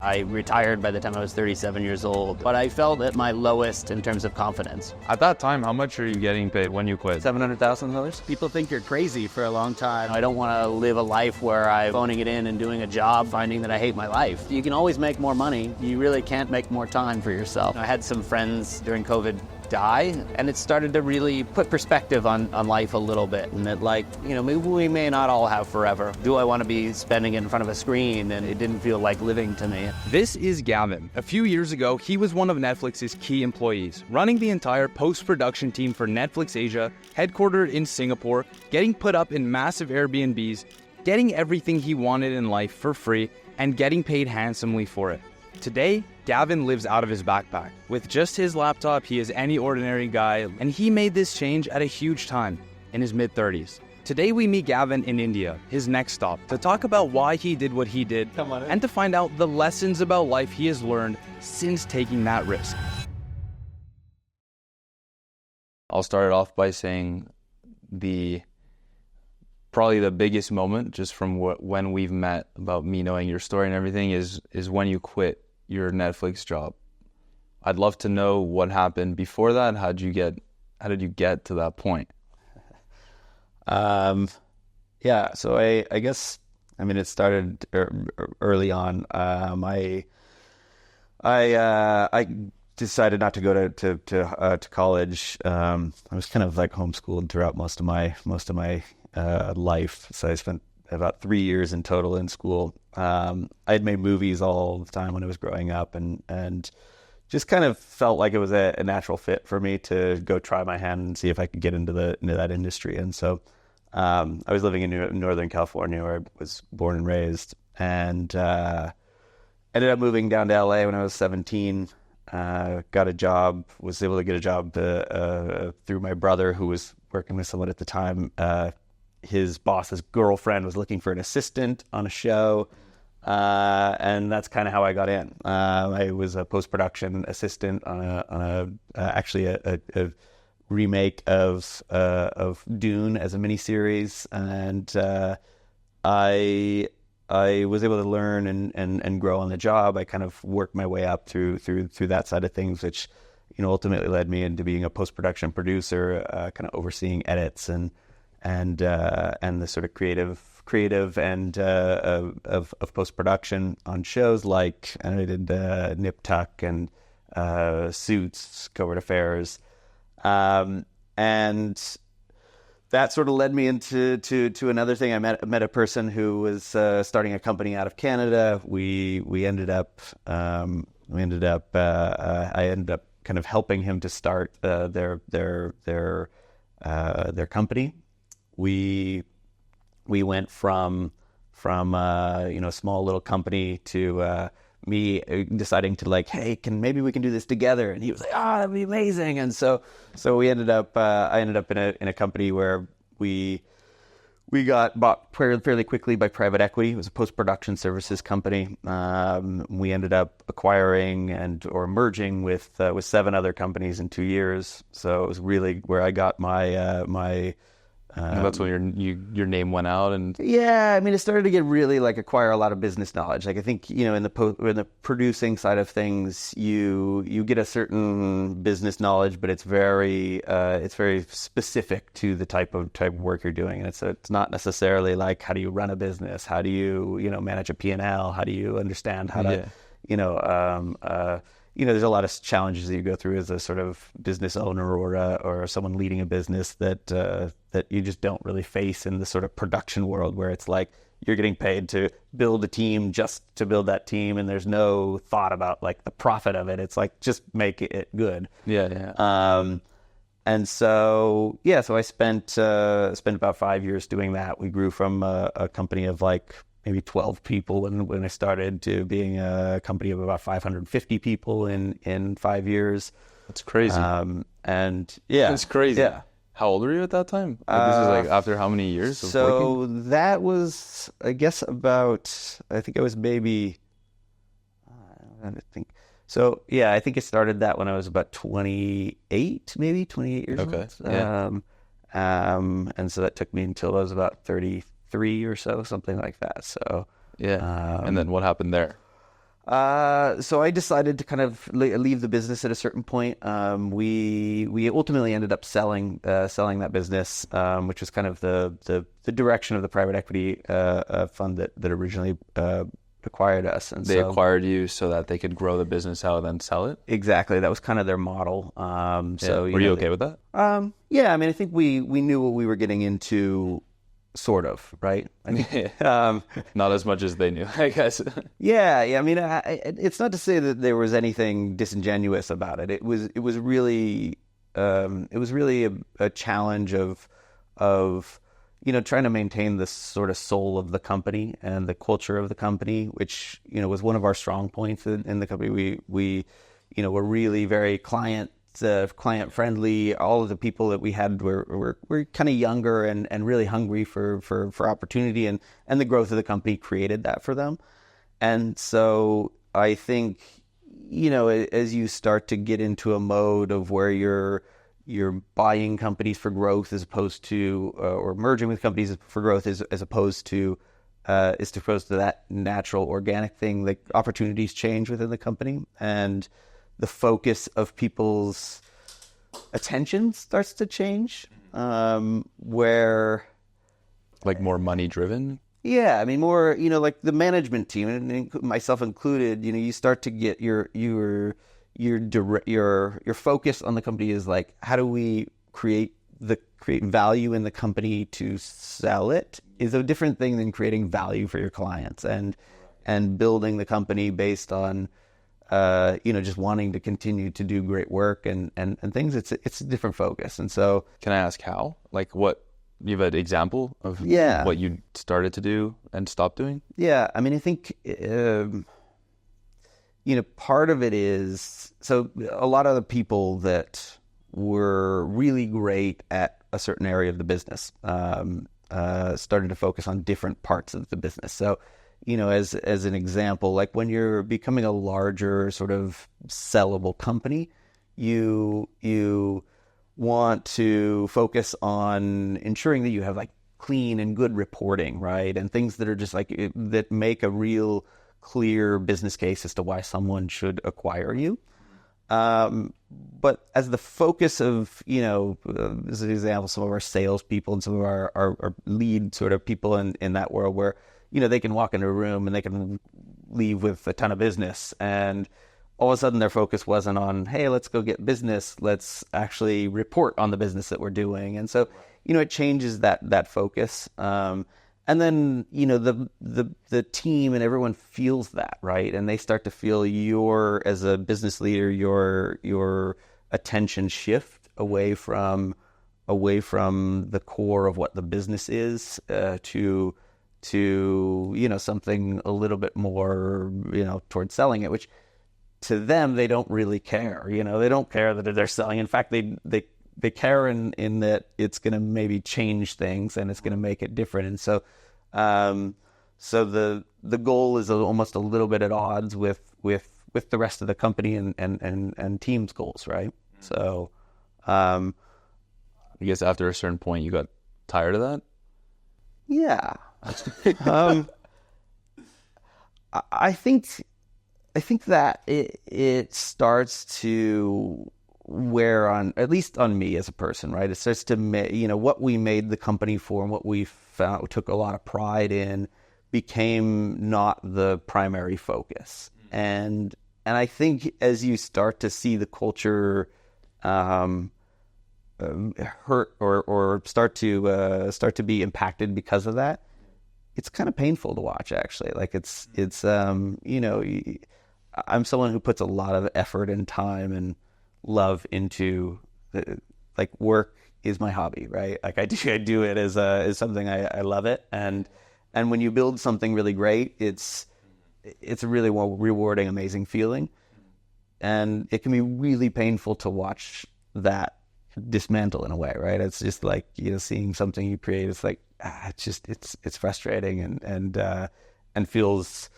I retired by the time I was 37 years old, but I felt at my lowest in terms of confidence. At that time, how much are you getting paid when you quit? $700,000. People think you're crazy for a long time. I don't want to live a life where I'm phoning it in and doing a job, finding that I hate my life. You can always make more money. You really can't make more time for yourself. I had some friends during COVID die, and it started to really put perspective on life a little bit, and that, like, you know, maybe we may not all have forever. Do I want to be spending it in front of a screen? And it didn't feel like living to me. This is Gavin. A few years ago, he was one of Netflix's key employees, running the entire post-production team for Netflix Asia, headquartered in Singapore, getting put up in massive Airbnbs, getting everything he wanted in life for free, and getting paid handsomely for it. Today, Gavin lives out of his backpack. With just his laptop, he is any ordinary guy, and he made this change at a huge time, in his mid-30s. Today we meet Gavin in India, his next stop, to talk about why he did what he did, and to find out the lessons about life he has learned since taking that risk. I'll start it off by saying probably the biggest moment, just from when we've met, about me knowing your story and everything, is when you quit your Netflix job. I'd love to know what happened before that. How did you get to that point? Yeah, so I guess, I mean, it started early on. I decided not to go to college. I was kind of like homeschooled throughout most of my life. So I spent about 3 years in total in school. I had made movies all the time when I was growing up, and just kind of felt like it was a natural fit for me to go try my hand and see if I could get into that industry. And so I was living in Northern California, where I was born and raised, and ended up moving down to LA when I was 17. Got a job, was able to get a job through my brother, who was working with someone at the time. His boss's girlfriend was looking for an assistant on a show, and that's kind of how I got in. I was a post-production assistant on actually a remake of Dune as a miniseries, and I was able to learn and grow on the job. I kind of worked my way up through that side of things, which, you know, ultimately led me into being a post-production producer, kind of overseeing edits and the sort of creative and of post-production on shows like, I did Nip Tuck and Suits, Covert Affairs, and that sort of led me into another thing. I met a person who was starting a company out of Canada. I ended up kind of helping him to start their company. We went from a small little company to me deciding to, like, hey, maybe we can do this together, and he was like, that'd be amazing. And so we ended up I ended up in a company where we got bought fairly quickly by private equity. It was a post-production services company. We ended up acquiring or merging with 7 other companies in 2 years. So it was really where I got my that's when your name went out. And yeah, I mean, it started to get really acquire a lot of business knowledge. Like, I think, you know, in the producing side of things, you get a certain business knowledge, but it's very specific to the type of work you're doing. And it's not necessarily like, how do you run a business? How do you manage a P&L? How do you understand how to, there's a lot of challenges that you go through as a sort of business owner or someone leading a business that you just don't really face in the sort of production world, where it's like you're getting paid to build a team just to build that team, and there's no thought about like the profit of it. It's like, just make it good. Yeah. And so I spent about 5 years doing that. We grew from a company of like maybe 12 people when I started to being a company of about 550 people in 5 years. That's crazy. And yeah, that's crazy. Yeah. How old were you at that time? This is like after how many years of working? That was, I guess, I think I was maybe, I think. So yeah, I think I started that when I was about 28 years old. Okay. Yeah. And so that took me until I was about 33 or so, something like that. So yeah. And then what happened there? So I decided to kind of leave the business at a certain point. We ultimately ended up selling that business, which was kind of the direction of the private equity fund that originally acquired us. And They acquired you so that they could grow the business out and then sell it? Exactly. That was kind of their model. So were you okay with that? Yeah, I mean, I think we knew what we were getting into, sort of, right? I think, not as much as they knew, I guess. Yeah. I mean, it's not to say that there was anything disingenuous about it. It was really a challenge of trying to maintain the sort of soul of the company and the culture of the company, which was one of our strong points in the company. We were really very client friendly. All of the people that we had were kind of younger and really hungry for opportunity, and the growth of the company created that for them. And so I think, as you start to get into a mode of where you're buying companies for growth as opposed to or merging with companies for growth as opposed to that natural organic thing, like opportunities change within the company, and the focus of people's attention starts to change, where... Like more money driven? Yeah, I mean, more, like the management team, and myself included, you start to get your focus on the company is like, how do we create value in the company to sell it, is a different thing than creating value for your clients and building the company based on just wanting to continue to do great work and things. It's a different focus. And so, can I ask how? Like, what, you have an example of what you started to do and stopped doing? Yeah, I mean, I think part of it is, so a lot of the people that were really great at a certain area of the business started to focus on different parts of the business. So, as an example, like when you're becoming a larger sort of sellable company, you want to focus on ensuring that you have like clean and good reporting, right? And things that are just like that make a real clear business case as to why someone should acquire you. But as the focus of, as an example, some of our salespeople and some of our lead sort of people in that world where, they can walk into a room and they can leave with a ton of business, and all of a sudden their focus wasn't on, hey, let's go get business. Let's actually report on the business that we're doing. And so, it changes that focus. And then, the team and everyone feels that, right? And they start to feel as a business leader, your attention shift away from the core of what the business is, to something a little bit more, towards selling it, which to them, they don't really care. They don't care that they're selling. In fact, they care in that it's going to maybe change things and it's going to make it different. And so, so the goal is almost a little bit at odds with the rest of the company and team's goals, right? So, I guess after a certain point, you got tired of that? Yeah. I think that it starts to wear on, at least on me as a person, right? It starts to, what we made the company for and what we took a lot of pride in became not the primary focus. And I think as you start to see the culture hurt or start to be impacted because of that, it's kind of painful to watch, actually. Like it's I'm someone who puts a lot of effort and time and love into like work is my hobby, right? Like I do it as something I love it, and when you build something really great, it's a really rewarding, amazing feeling, and it can be really painful to watch that dismantle in a way, right? It's just like, seeing something you create, it's like, it's frustrating and feels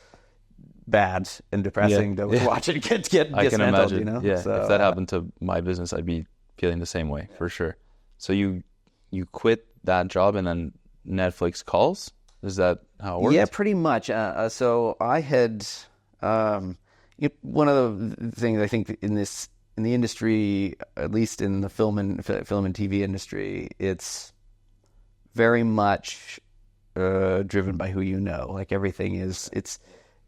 bad and depressing to watch it get dismantled. I can imagine. So, if that happened to my business, I'd be feeling the same way for sure. So you quit that job and then Netflix calls? Is that how it works? Yeah, pretty much. So I had One of the things I think in the industry, at least in the film and TV industry, it's very much driven by who you know. Like everything it's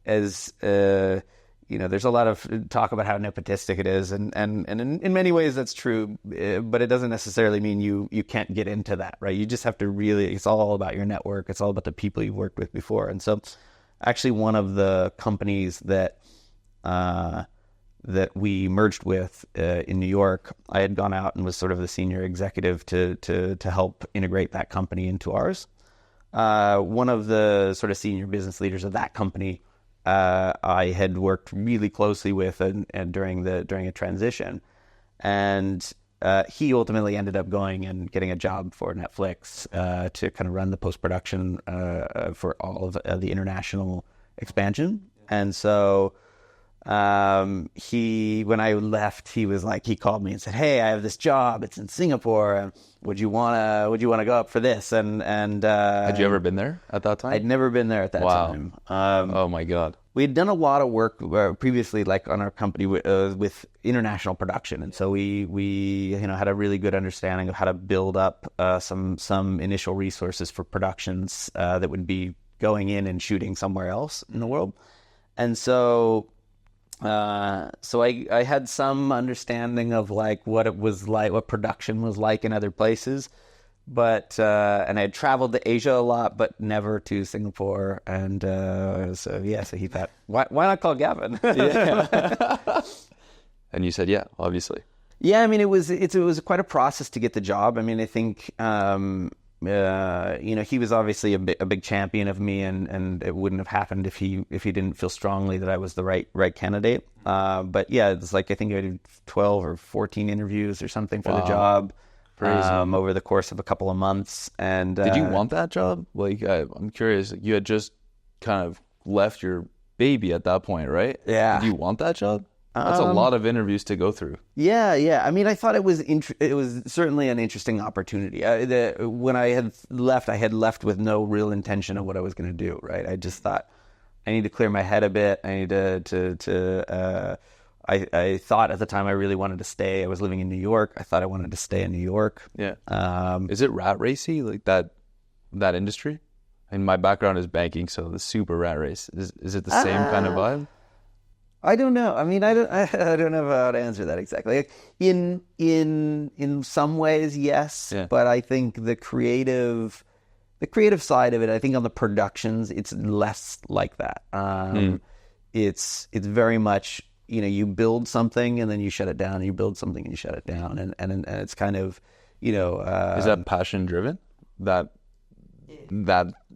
as there's a lot of talk about how nepotistic it is, and in many ways that's true, but it doesn't necessarily mean you can't get into that, right? You just have to really, it's all about your network. It's all about the people you've worked with before. And so actually one of the companies that we merged with in New York, I had gone out and was sort of the senior executive to help integrate that company into ours. One of the sort of senior business leaders of that company I had worked really closely with and during a transition, and he ultimately ended up going and getting a job for Netflix to kind of run the post-production for all of the international expansion. And so when I left, he called me and said, "Hey, I have this job. It's in Singapore. Would you wanna go up for this?" And had you ever been there at that time? I'd never been there at that time. Oh my God. We had done a lot of work previously, like on our company with international production, and so we had a really good understanding of how to build up some initial resources for productions that would be going in and shooting somewhere else in the world. And so I had some understanding of like what it was like, what production was like in other places, but and I had traveled to Asia a lot, but never to Singapore. And so he thought, why not call Gavin? Yeah. And you said, yeah, obviously. Yeah, I mean, it was quite a process to get the job. I mean, I think he was obviously a big champion of me, and it wouldn't have happened if he didn't feel strongly that I was the right candidate. But yeah, it's like I think I did 12 or 14 interviews or something for the job over the course of a couple of months. And did you want that job? Like, I'm curious. You had just kind of left your baby at that point, right? Yeah. Did you want that job? That's a lot of interviews to go through. Yeah. I mean, I thought it was certainly an interesting opportunity. When I had left with no real intention of what I was going to do. Right, I just thought I need to clear my head a bit. I need to I thought at the time I really wanted to stay. I was living in New York. I thought I wanted to stay in New York. Yeah. Is it rat racy, like that industry? And my background is banking, so the super rat race. Is it the same kind of vibe? I don't know. I mean, I don't know how to answer that exactly. Like, in some ways, yes, yeah. But I think the creative side of it, I think on the productions, it's less like that. It's very much, you build something and then you shut it down, and you build something and you shut it down, and it's kind of, is that passion driven? That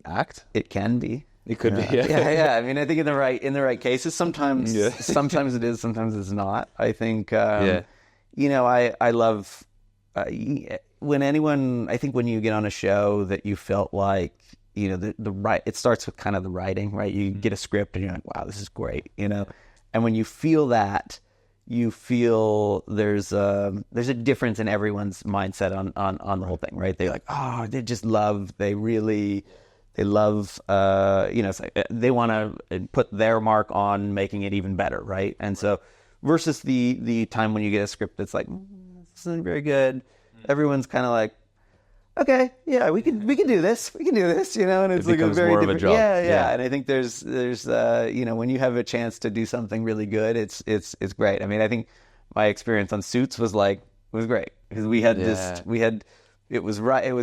act? It can be. It could be, yeah. I mean, I think in the right cases, sometimes it is, sometimes it's not. I think, I love when you get on a show that you felt like, it starts with kind of the writing, right? You get a script and you're like, wow, this is great, and when you feel that, you feel there's a difference in everyone's mindset on the whole thing, right? They love, they want to put their mark on making it even better, right? And so versus the time when you get a script that's like, this isn't very good, everyone's kind of like, okay, yeah, we can do this, and it's like a very more different of a job. Yeah. And I think there's when you have a chance to do something really good, it's great. I mean, I think my experience on Suits was great because we had it was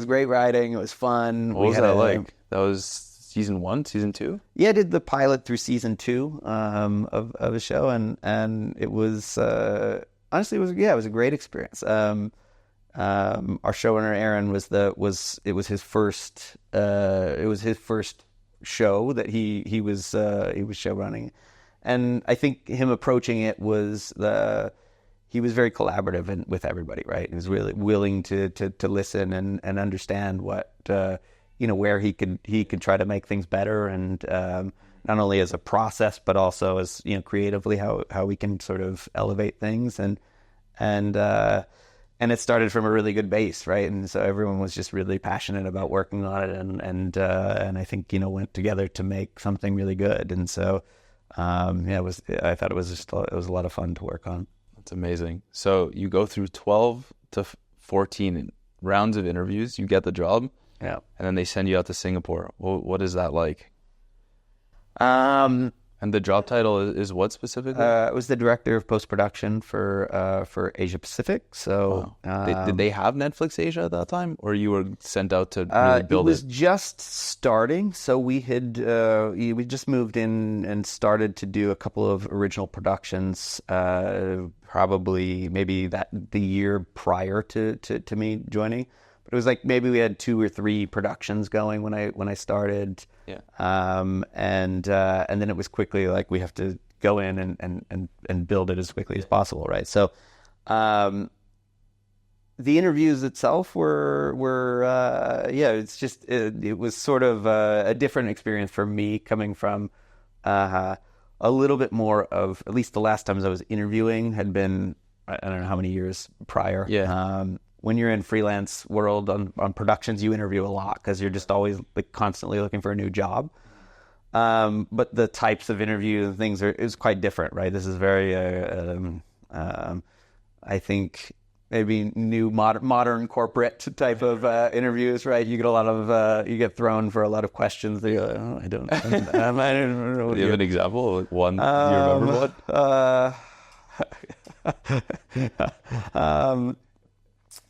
great writing, it was fun. What was that like? That was season 1, season 2? Yeah, I did the pilot through season 2 of a show, and it was honestly it was a great experience. Our showrunner Aaron it was his first show that he was show running, and I think him approaching it he was very collaborative with everybody, right? He was really willing to listen and understand what where he could try to make things better, and not only as a process but also as creatively how we can sort of elevate things, and it started from a really good base, right? And so everyone was just really passionate about working on it, and I think went together to make something really good. And so yeah, I thought it was it was a lot of fun to work on. That's amazing. So you go through 12 to 14 rounds of interviews, you get the job, Yeah. and then they send you out to Singapore. What is that like? And the job title is what specifically? I was the director of post-production for Asia Pacific. So did they have Netflix Asia at that time, or you were sent out to really build it? It was just starting. So we just moved in and started to do a couple of original productions, probably maybe the year prior to me joining. But it was like maybe we had 2 or 3 productions going when I started. Yeah. And then it was quickly like we have to go in and build it as quickly as possible, right? So, the interviews itself were it's just it was sort of a different experience for me coming from a little bit more of, at least the last times I was interviewing had been, I don't know how many years prior. Yeah. When you're in freelance world on productions, you interview a lot because you're just always like constantly looking for a new job. But the types of interviews and things is quite different, right? This is very, I think maybe new modern corporate type of interviews, right? You get a lot of you get thrown for a lot of questions that you're like, oh, I don't know. Do you have an example? Like one, do you remember one?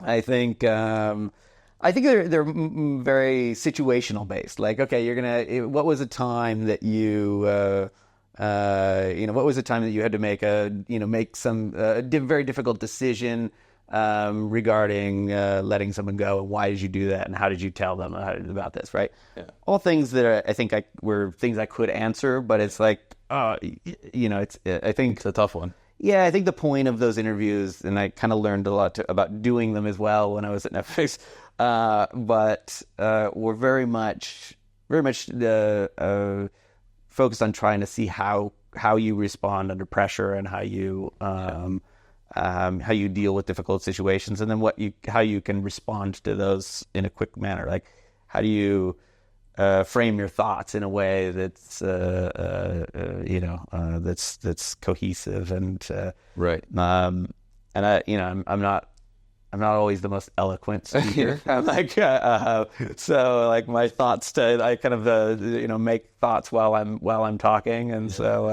I think they're very situational based. Like, okay, what was a time that you, what was a time that you had to make some very difficult decision regarding letting someone go, and why did you do that, and how did you tell them about this, right? Yeah. All things that I think were things I could answer, but it's like, I think it's a tough one. Yeah, I think the point of those interviews, and I kind of learned a lot about doing them as well when I was at Netflix, but were very much focused on trying to see how you respond under pressure and how you deal with difficult situations, and then how you can respond to those in a quick manner. Like, how do you frame your thoughts in a way that's that's cohesive and right. And I'm not always the most eloquent speaker. I'm like so like my thoughts I kind of make thoughts while I'm talking, and so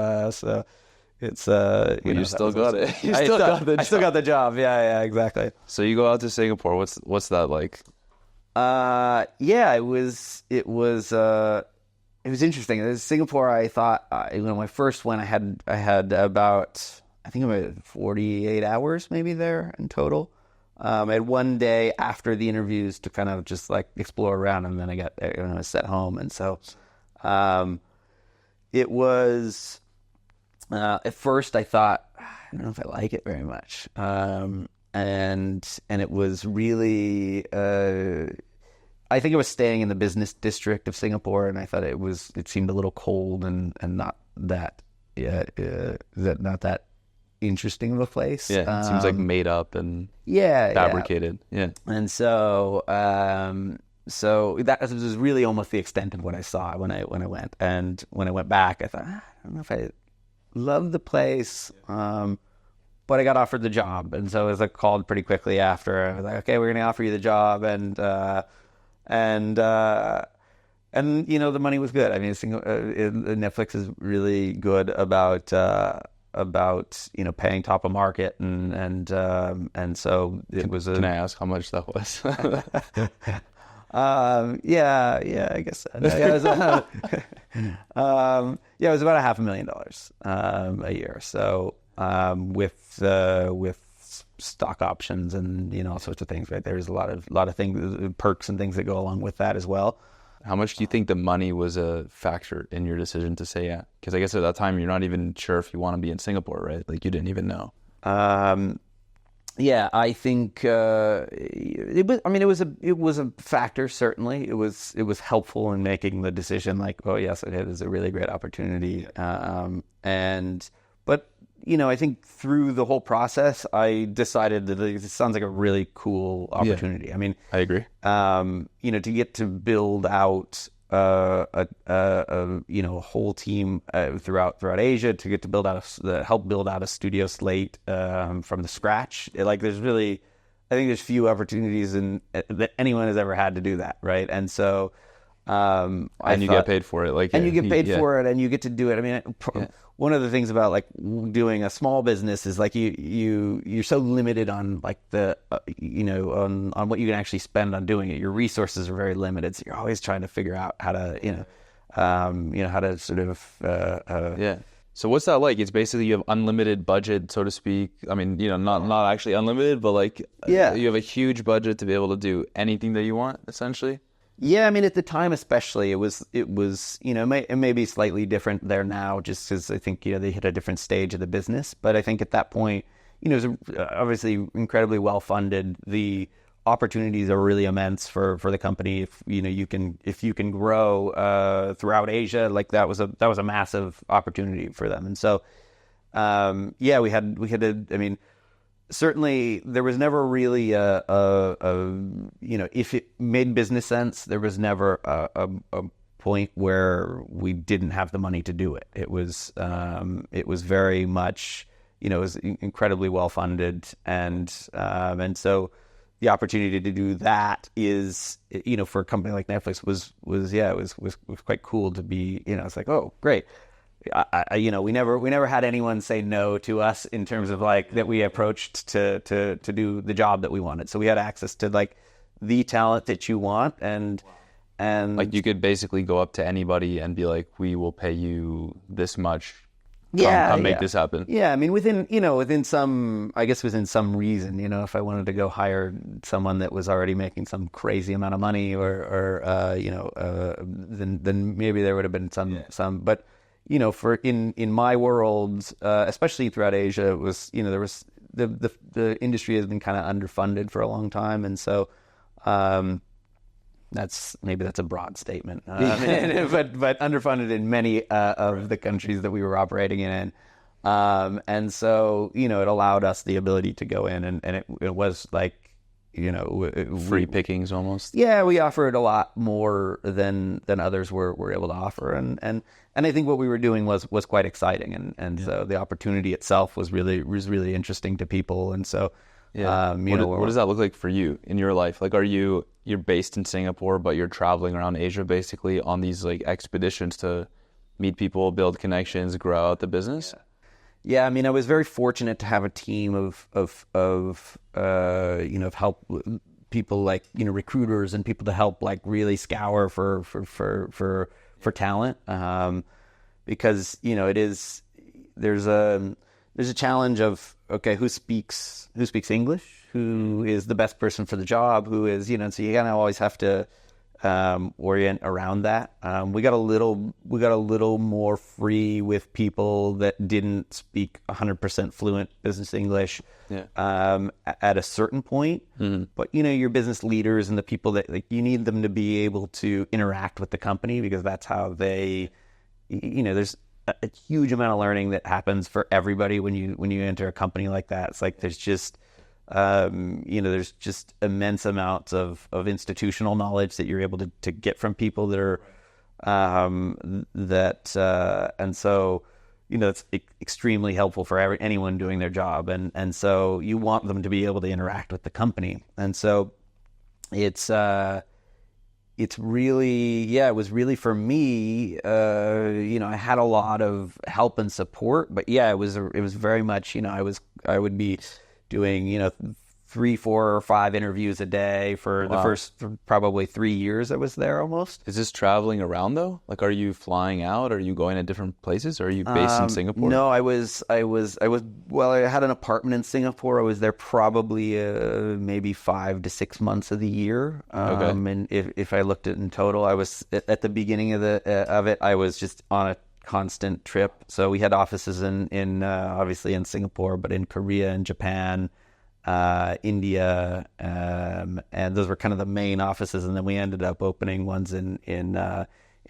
it's you still got it. You still got the job. I still got the job. Yeah, exactly. So you go out to Singapore. What's that like? It was interesting. In Singapore, I thought when I first went, I had about, I think about 48 hours maybe there in total. I had one day after the interviews to kind of just like explore around, and then I was sent home. And so, it was, at first I thought, I don't know if I like it very much. And it was really, I think I was staying in the business district of Singapore, and I thought it seemed a little cold and not that, not that interesting of a place. Yeah, it seems like made up and fabricated. Yeah. And so that was really almost the extent of what I saw when I went. And when I went back, I thought, I don't know if I love the place. But I got offered the job, and so I was like called pretty quickly after. I was like, okay, we're going to offer you the job, and the money was good. I mean, Netflix is really good about paying top of market, and so it was. Can I ask how much that was? I guess. It was about $500,000 a year. So. With stock options and all sorts of things, right? There's a lot of things, perks and things that go along with that as well. How much do you think the money was a factor in your decision to say yeah? Because I guess at that time you're not even sure if you want to be in Singapore, right? Like you didn't even know. Yeah, I think it was. I mean, it was a factor. Certainly, it was helpful in making the decision. Like, oh yes, it is a really great opportunity. But I think through the whole process, I decided that it sounds like a really cool opportunity. Yeah, I mean, I agree. To get to build out a whole team throughout Asia to get to help build out a studio slate from the scratch. There's really, I think there's few opportunities that anyone has ever had to do that, right? And so, you get paid for it, and you get paid for it, and you get to do it. I mean, one of the things about like doing a small business is like you're so limited on like the on what you can actually spend on doing it. Your resources are very limited, so you're always trying to figure out how to how to sort of So what's that like? It's basically you have unlimited budget, so to speak. I mean, not actually unlimited, but like you have a huge budget to be able to do anything that you want, essentially. Yeah, I mean, at the time especially, it was it may be slightly different there now, just because I think they hit a different stage of the business. But I think at that point, it was obviously incredibly well funded. The opportunities are really immense for the company. If you can grow throughout Asia, like that was a massive opportunity for them. And so we had I mean, certainly there was never really if it made business sense, there was never a point where we didn't have the money to do it. It was very much it was incredibly well funded, and so the opportunity to do that is for a company like Netflix was quite cool to be. It's like, oh, great. We never had anyone say no to us in terms of like that we approached to do the job that we wanted. So we had access to like the talent that you want, and like you could basically go up to anybody and be like, we will pay you this much. Come make this happen. Yeah, I mean within some reason, if I wanted to go hire someone that was already making some crazy amount of money then maybe there would have been some, but for in my world, especially throughout Asia, it was there was the industry has been kind of underfunded for a long time, and so that's a broad statement, but underfunded in many of the countries that we were operating in, and so it allowed us the ability to go in, and it was like free pickings almost. Yeah, we offered a lot more than others were able to offer, and I think what we were doing was quite exciting, and so the opportunity itself was really interesting to people, and so what does that look like for you in your life? Like, you're based in Singapore, but you're traveling around Asia basically on these like expeditions to meet people, build connections, grow out the business. Yeah, I mean, I was very fortunate to have a team of help people like recruiters and people to help like really scour for talent, because there's a challenge of, okay, who speaks English, who is the best person for the job, who is so you kind of always have to orient around that. We got a little more free with people that didn't speak 100% fluent business English at a certain point. Mm-hmm. But your business leaders and the people that like you need them to be able to interact with the company, because that's how they there's a huge amount of learning that happens for everybody when you enter a company like that. It's like there's just there's just immense amounts of institutional knowledge that you're able to get from people that are and so it's extremely helpful for anyone doing their job, and so you want them to be able to interact with the company, and so it's really it was really for me I had a lot of help and support, but it was very much I would be doing 3, 4, or 5 interviews a day for the first probably 3 years I was there almost. Is this traveling around though? Like, are you flying out? Are you going to different places? Or are you based in Singapore? No, I had an apartment in Singapore. I was there probably maybe 5 to 6 months of the year. Okay. And if I looked at in total, I was at the beginning of it, I was just on a constant trip. So we had offices in obviously in Singapore, but in Korea and Japan, India, and those were kind of the main offices. And then we ended up opening ones in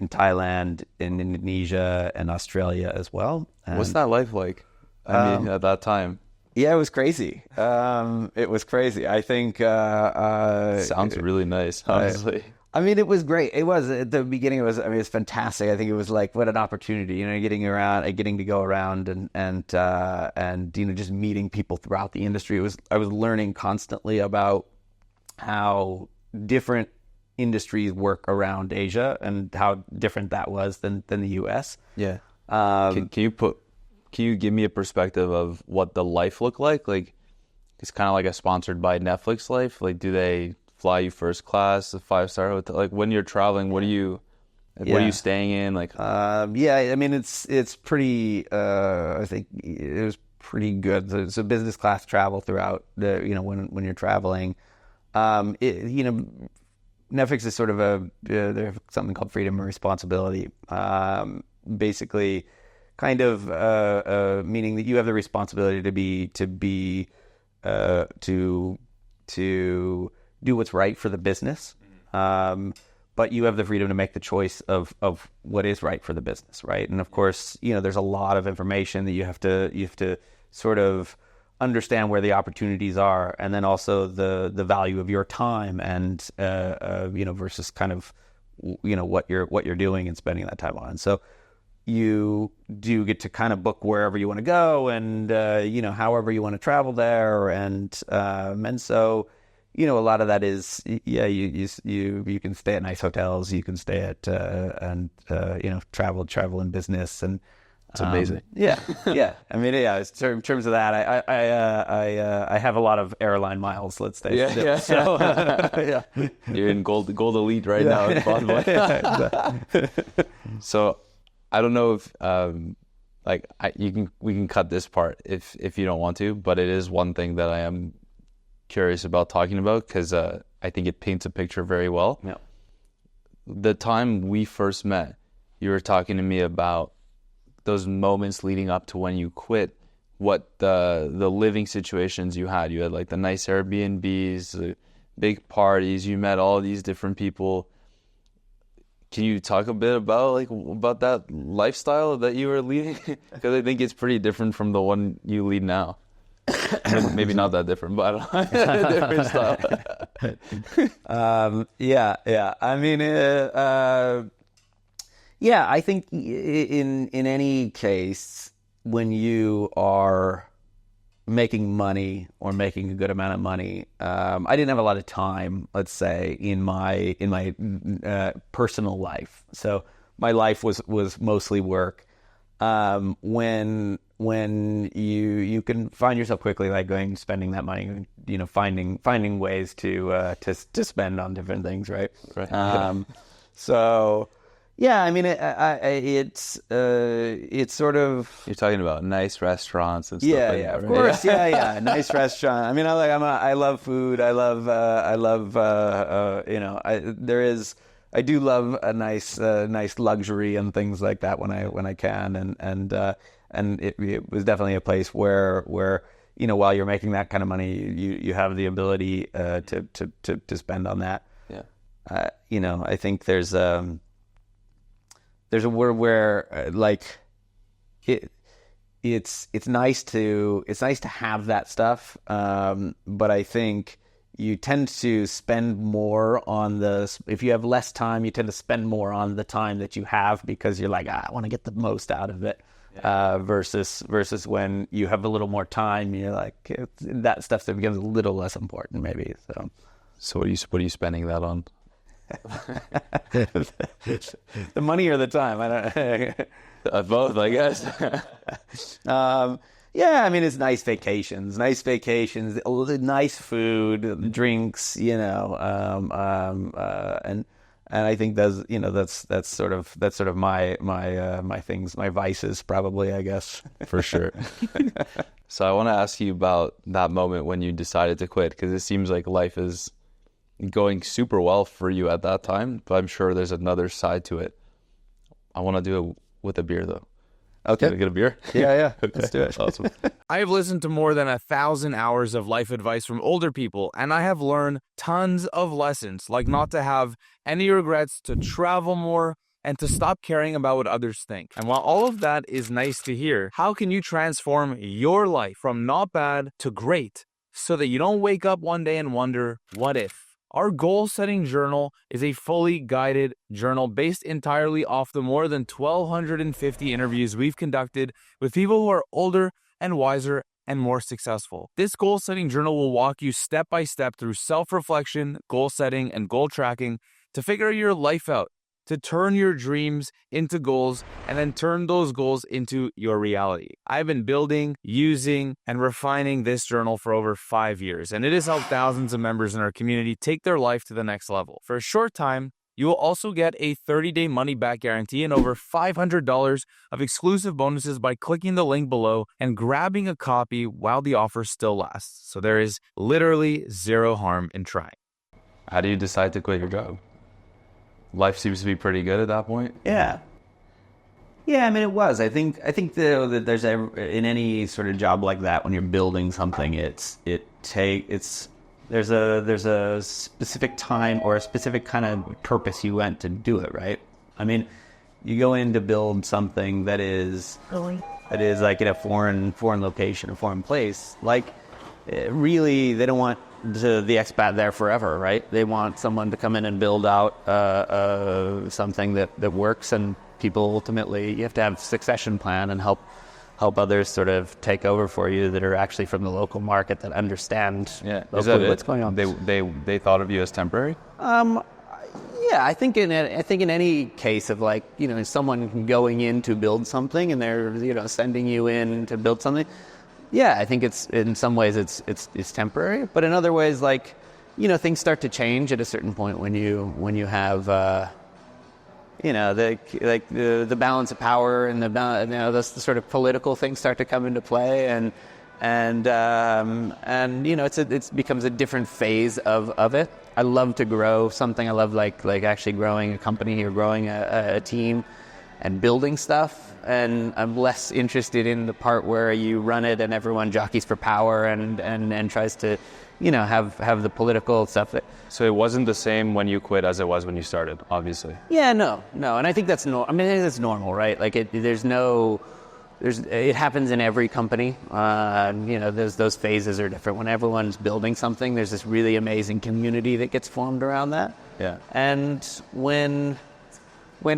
Thailand, in Indonesia, and Australia as well. What's that life like? I mean, at that time. Yeah, it was crazy. It was crazy. I think sounds really nice, honestly. I mean, it was great. It was at the beginning. It was. I mean, it was fantastic. I think it was like what an opportunity. Getting to go around and just meeting people throughout the industry. I was learning constantly about how different industries work around Asia and how different that was than the U.S. Yeah. Can you give me a perspective of what the life looked like? Like, it's kind of like a sponsored by Netflix life. Like, do they fly you first class, a 5-star hotel? Like, when you're traveling, what are you staying in? Like, I mean, it's pretty. I think it was pretty good. It's a business class travel throughout when you're traveling. Netflix is sort of they have something called freedom and responsibility. Basically, kind of meaning that you have the responsibility to do what's right for the business, but you have the freedom to make the choice of what is right for the business, right? And of course, there's a lot of information that you have to sort of understand where the opportunities are, and then also the value of your time and versus kind of what you're doing and spending that time on. So you do get to kind of book wherever you want to go and however you want to travel there, and so a lot of that is you can stay at nice hotels, you can stay at travel in business, and it's amazing. Yeah. I mean, in terms of that, I have a lot of airline miles. Let's say. Yeah. So, you're in gold elite right now. Exactly. So, I don't know if we can cut this part if you don't want to, but it is one thing that I am curious about talking about because I think it paints a picture very well. Yeah. The time we first met, you were talking to me about those moments leading up to when you quit, what the living situations you had. You had like the nice Airbnbs, the big parties, you met all these different people. Can you talk a bit about that lifestyle that you were leading? Because I think it's pretty different from the one you lead now. Maybe not that different, but I don't know. Different style. Yeah. I mean, I think in any case, when you are making money or making a good amount of money, I didn't have a lot of time, let's say, in my personal life. So my life was mostly work. When you can find yourself quickly like spending that money, finding ways to spend on different things, right? Right. So. Yeah, I mean, it's sort of. You're talking about nice restaurants and stuff. Like that, of course, yeah, nice restaurant. I mean, I love food. I do love a nice luxury and things like that when I can, and it was definitely a place where while you're making that kind of money, you have the ability to spend on that. Yeah. I think there's a word where it's nice to have that stuff, but I think you tend to spend more on if you have less time, you tend to spend more on the time that you have because you're like, I want to get the most out of it. Yeah. Versus when you have a little more time, you're like that stuff that becomes a little less important maybe. So what are you spending that on? The money or the time? I don't. Both, I guess. I mean, it's nice vacations, nice food, drinks, and I think that's sort of my things, my vices, probably, I guess. For sure. So I want to ask you about that moment when you decided to quit, because it seems like life is going super well for you at that time, but I'm sure there's another side to it. I want to do it with a beer, though. Okay. Can we get a beer? Yeah. Okay. Let's do it. Awesome. I have listened to more than 1,000 hours of life advice from older people, and I have learned tons of lessons, like not to have any regrets, to travel more, and to stop caring about what others think. And while all of that is nice to hear, how can you transform your life from not bad to great so that you don't wake up one day and wonder, what if? Our goal-setting journal is a fully guided journal based entirely off the more than 1,250 interviews we've conducted with people who are older and wiser and more successful. This goal-setting journal will walk you step by step through self-reflection, goal setting, and goal tracking to figure your life out, to turn your dreams into goals, and then turn those goals into your reality. I've been building, using, and refining this journal for over 5 years, and it has helped thousands of members in our community take their life to the next level. For a short time, you will also get a 30-day money-back guarantee and over $500 of exclusive bonuses by clicking the link below and grabbing a copy while the offer still lasts. So there is literally zero harm in trying. How do you decide to quit your job? Life seems to be pretty good at that point. Yeah, I mean, it was. I think that there's in any sort of job like that, when you're building something, there's a specific time or a specific kind of purpose you went to do it, right? I mean, you go in to build something that is like in a foreign location, a foreign place. Like, really, they don't want the expat there forever, right? They want someone to come in and build out something that works, and people ultimately, you have to have succession plan and help others sort of take over for you that are actually from the local market that understand locally what's going on. They thought of you as temporary? Yeah, I think in any case of, like, you know, someone going in to build something and they're, you know, sending you in to build something. Yeah, I think it's in some ways it's temporary, but in other ways, like, you know, things start to change at a certain point when you have you know, the balance of power and the sort of political things start to come into play, and you know, it becomes a different phase of it. I love to grow something. I love like actually growing a company or growing a team and building stuff. And I'm less interested in the part where you run it and everyone jockeys for power and tries to, you know, have the political stuff. So it wasn't the same when you quit as it was when you started, obviously. Yeah, no, and I think that's I think that's normal, right? Like it happens in every company. You know, those phases are different. When everyone's building something, there's this really amazing community that gets formed around that. Yeah. And when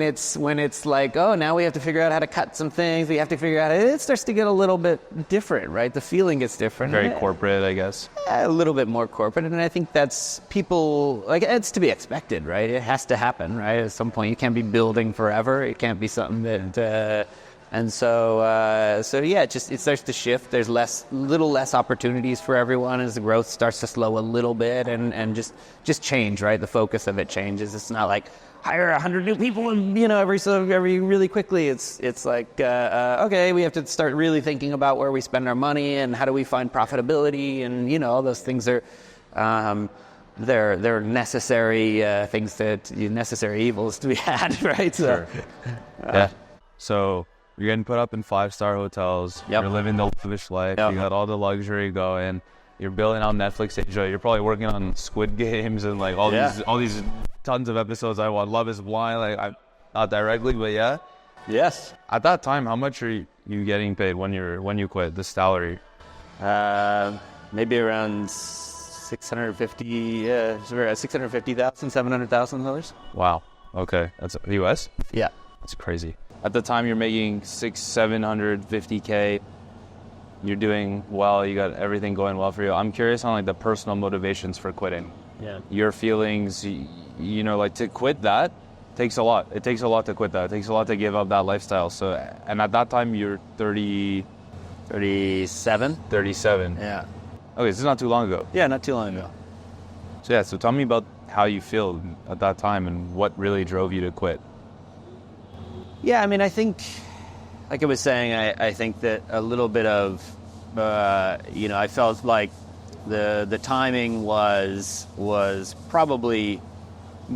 it's like, oh, now we have to figure out how to cut some things, we have to figure out, it starts to get a little bit different, right? The feeling gets different. Very corporate, I guess. A little bit more corporate, and I think that's people, like, it's to be expected, right? It has to happen, right? At some point, you can't be building forever. It can't be something that, and so yeah, it starts to shift. There's little less opportunities for everyone as the growth starts to slow a little bit, and just change, right? The focus of it changes. It's not like hire 100 new people and, you know, every really quickly. It's like, okay, we have to start really thinking about where we spend our money and how do we find profitability, and, you know, all those things are they're necessary things, necessary evils to be had, right? So, sure. Yeah. So you're getting put up in 5-star hotels. Yep. You're living the lavish life. Yep. You got all the luxury going. You're building out Netflix Asia. You're probably working on Squid Games and like all these tons of episodes. I want Love Is Blind. Like, I'm not directly, but yeah. Yes. At that time, how much are you getting paid when you quit? The salary? Maybe around $650,000, $700,000. Wow. Okay, that's the U.S. Yeah. That's crazy. At the time, you're making $750K. You're doing well. You got everything going well for you. I'm curious on like the personal motivations for quitting. Yeah. Your feelings. You know, like to quit that takes a lot. It takes a lot to quit that. It takes a lot to give up that lifestyle. So, and at that time, you're 37. 37. Yeah. Okay, this is not too long ago. Yeah, not too long ago. So yeah. So tell me about how you feel at that time and what really drove you to quit. Yeah, I mean, I think, like I was saying, I think that a little bit of, you know, I felt like the timing was probably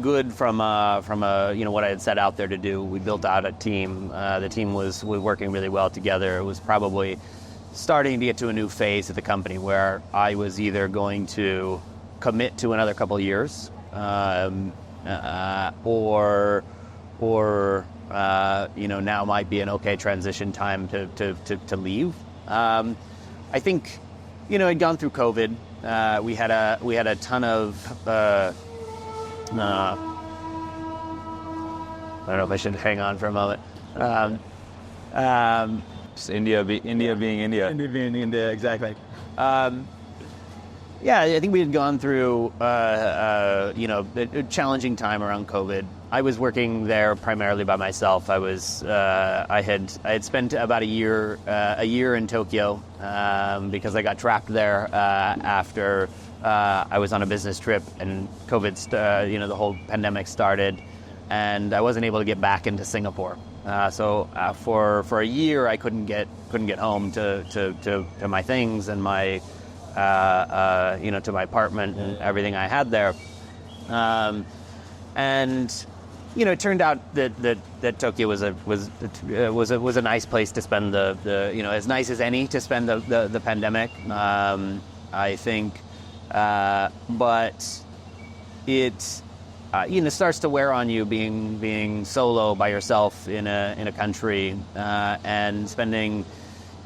good from a you know, what I had set out there to do. We built out a team. The team was working really well together. It was probably starting to get to a new phase of the company where I was either going to commit to another couple of years, or you know, now might be an okay transition time to leave. I think, you know, I'd gone through COVID. We had a ton of I don't know if I should hang on for a moment. Just India being India. India being India, exactly. Yeah, I think we had gone through, a challenging time around COVID. I was working there primarily by myself. I had spent about a year in Tokyo because I got trapped there after I was on a business trip and COVID, the whole pandemic started, and I wasn't able to get back into Singapore. So for a year, I couldn't get home to my things and my to my apartment and everything I had there. And it turned out that Tokyo was a nice place to spend the as nice as any to spend the pandemic. I think, but it starts to wear on you being solo by yourself in a country and spending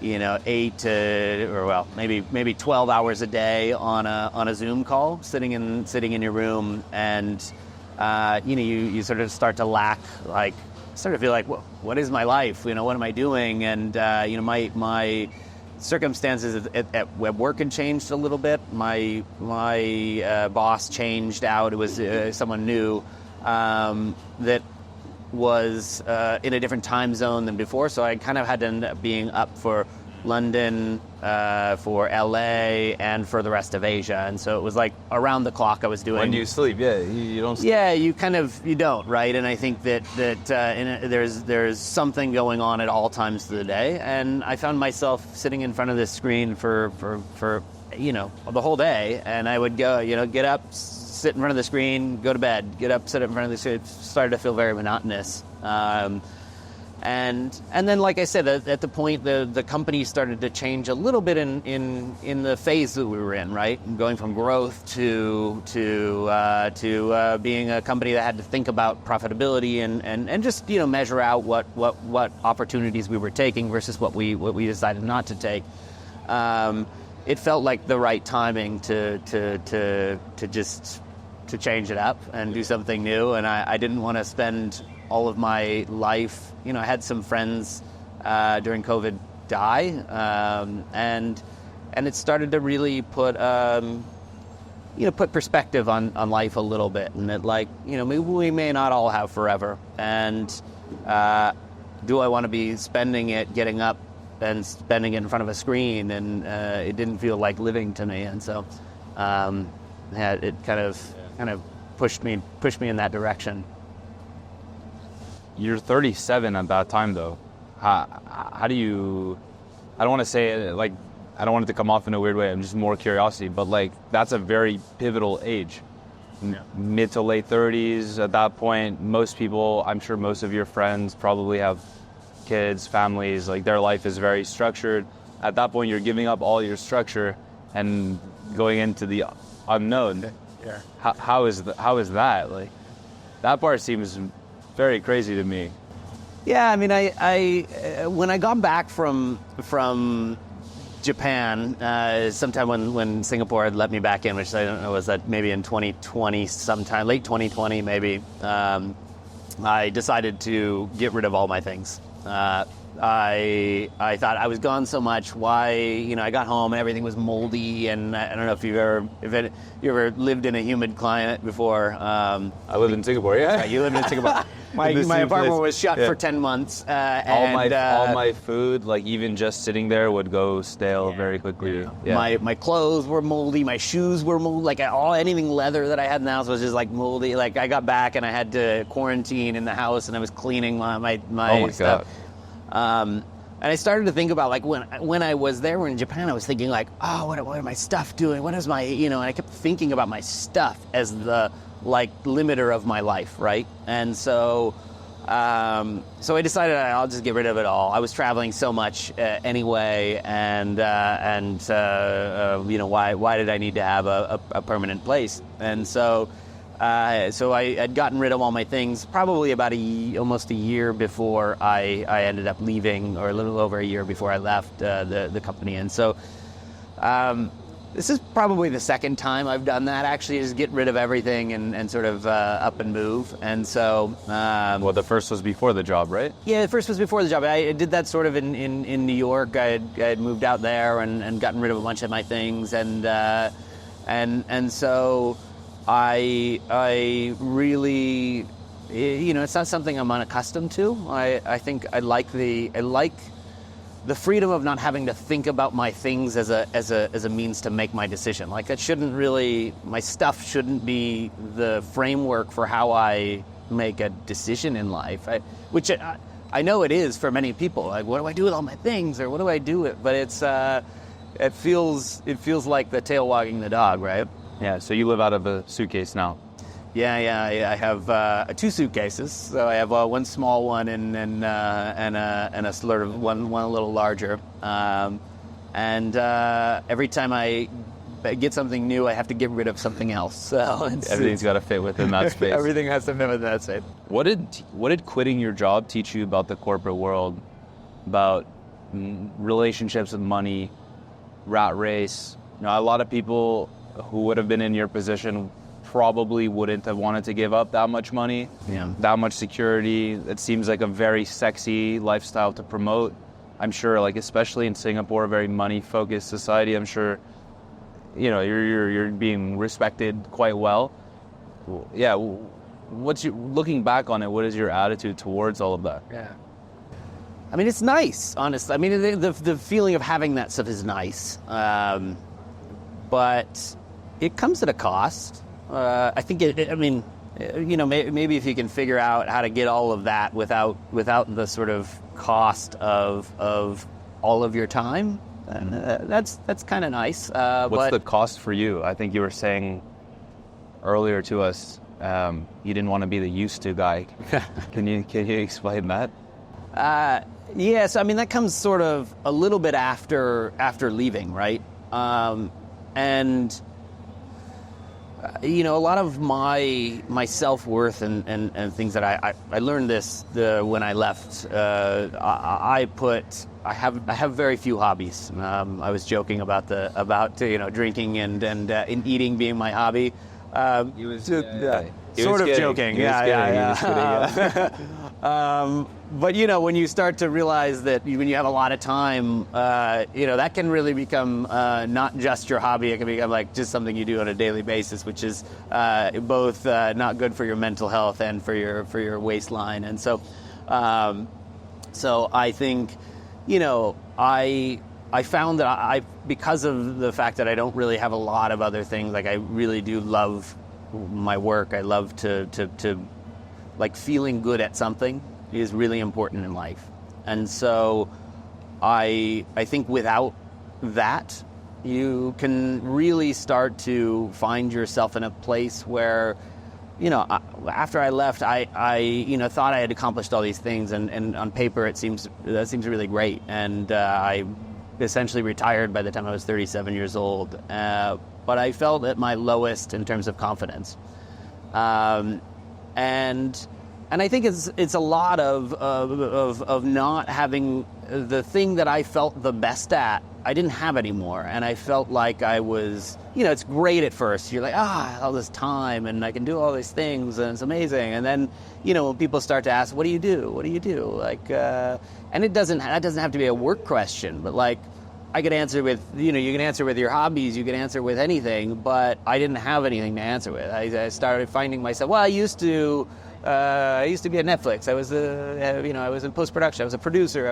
8 to maybe 12 hours a day on a Zoom call, sitting in your room, and you sort of start to lack, like, start to feel like, what is my life? What am I doing? And my circumstances at work had changed a little bit. My boss changed out. It was someone new that was in a different time zone than before, so I kind of had to end up being up for London, for LA, and for the rest of Asia, and so it was like around the clock I was doing. When you sleep, you don't sleep. Yeah, you don't, right? And I think that there's something going on at all times of the day, and I found myself sitting in front of this screen for the whole day, and I would go, get up, sit in front of the screen, go to bed, get up, sit in front of the screen. It started to feel very monotonous. And then, like I said, at the point the company started to change a little bit in the phase that we were in, right? Going from growth to being a company that had to think about profitability and just measure out what opportunities we were taking versus what we decided not to take. It felt like the right timing to change it up and do something new, and I didn't want to spend all of my life. I had some friends during COVID die, and it started to really put perspective on life a little bit, and that, like, we may not all have forever, and do I want to be spending it getting up and spending it in front of a screen? And it didn't feel like living to me, and so it kind of pushed me in that direction. You're 37 at that time, though. How do you? I don't want to say it, like, I don't want it to come off in a weird way. I'm just more curiosity, but like, that's a very pivotal age. Mid to late 30s. At that point, most people, I'm sure most of your friends probably have kids, families. Like, their life is very structured. At that point, you're giving up all your structure and going into the unknown. Yeah. How is that? Like, that part seems very crazy to me. Yeah, I mean, I when I got back from Japan, sometime when Singapore had let me back in, which I don't know, was that maybe in 2020, sometime late 2020 maybe, I decided to get rid of all my things. I thought I was gone so much. Why? I got home and everything was moldy, and I don't know if you ever lived in a humid climate before. I lived in Singapore. Yeah, you lived in Singapore. My apartment was shut for 10 months. All my food, like even just sitting there, would go stale very quickly. Yeah. My clothes were moldy. My shoes were moldy. Like anything leather that I had in the house was just like moldy. Like, I got back and I had to quarantine in the house, and I was cleaning my stuff. God. And I started to think about, like, when I was there in Japan, I was thinking, like, oh, what are my stuff doing? What is my, and I kept thinking about my stuff as the, like, limiter of my life, right? And so I decided I'll just get rid of it all. I was traveling so much anyway, and why did I need to have a permanent place? And so I had gotten rid of all my things probably about almost a year before I ended up leaving, or a little over a year before I left the company. And so This is probably the second time I've done that, actually, is get rid of everything and sort of up and move. And so... well, the first was before the job, right? Yeah, the first was before the job. I did that sort of in New York. I had moved out there and gotten rid of a bunch of my things. And so I really... it's not something I'm unaccustomed to. I think I like the freedom of not having to think about my things as a means to make my decision. Like, that shouldn't really, my stuff shouldn't be the framework for how I make a decision in life. Which I know it is for many people. Like, what do I do with all my things, or what do I do with? But it feels like the tail wagging the dog, right? Yeah. So you live out of a suitcase now. Yeah. I have 2 suitcases. So I have one small one and a sort of one a little larger. And every time I get something new, I have to get rid of something else. So Everything's got to fit within that space. Everything has to fit within that space. What did quitting your job teach you about the corporate world, about relationships with money, rat race? A lot of people who would have been in your position probably wouldn't have wanted to give up that much money, that much security. It seems like a very sexy lifestyle to promote. I'm sure, like, especially in Singapore, a very money-focused society, I'm sure, you're being respected quite well. Yeah, looking back on it, what is your attitude towards all of that? Yeah. I mean, it's nice, honestly. I mean, the feeling of having that stuff is nice. But it comes at a cost. I think maybe if you can figure out how to get all of that without the sort of cost of all of your time, that's kind of nice. What's the cost for you? I think you were saying earlier to us, you didn't want to be the used to guy. Can you explain that? Yes, I mean, that comes sort of a little bit after leaving, right? And a lot of my self-worth and things that I learned this when I left. I have very few hobbies. I was joking about drinking and eating being my hobby. He was sort of joking. He was kidding. But when you start to realize that when you have a lot of time, that can really become not just your hobby. It can become like just something you do on a daily basis, which is both not good for your mental health and for your waistline. And so I think I found that because of the fact that I don't really have a lot of other things, like I really do love my work. I love to like feeling good at something is really important in life. And so I think without that, you can really start to find yourself in a place where, after I left, I thought I had accomplished all these things, and on paper that seems really great. And I essentially retired by the time I was 37 years old. But I felt at my lowest in terms of confidence. And I think it's a lot of not having the thing that I felt the best at. I didn't have anymore, and I felt like I was. It's great at first. You're like, all this time, and I can do all these things, and it's amazing. And then, when people start to ask, "What do you do? What do you do?" Like, and that doesn't have to be a work question, but like, I could answer with, you can answer with your hobbies, you can answer with anything, but I didn't have anything to answer with. I started finding myself. Well, I used to be at Netflix. I was I was in post-production. I was a producer.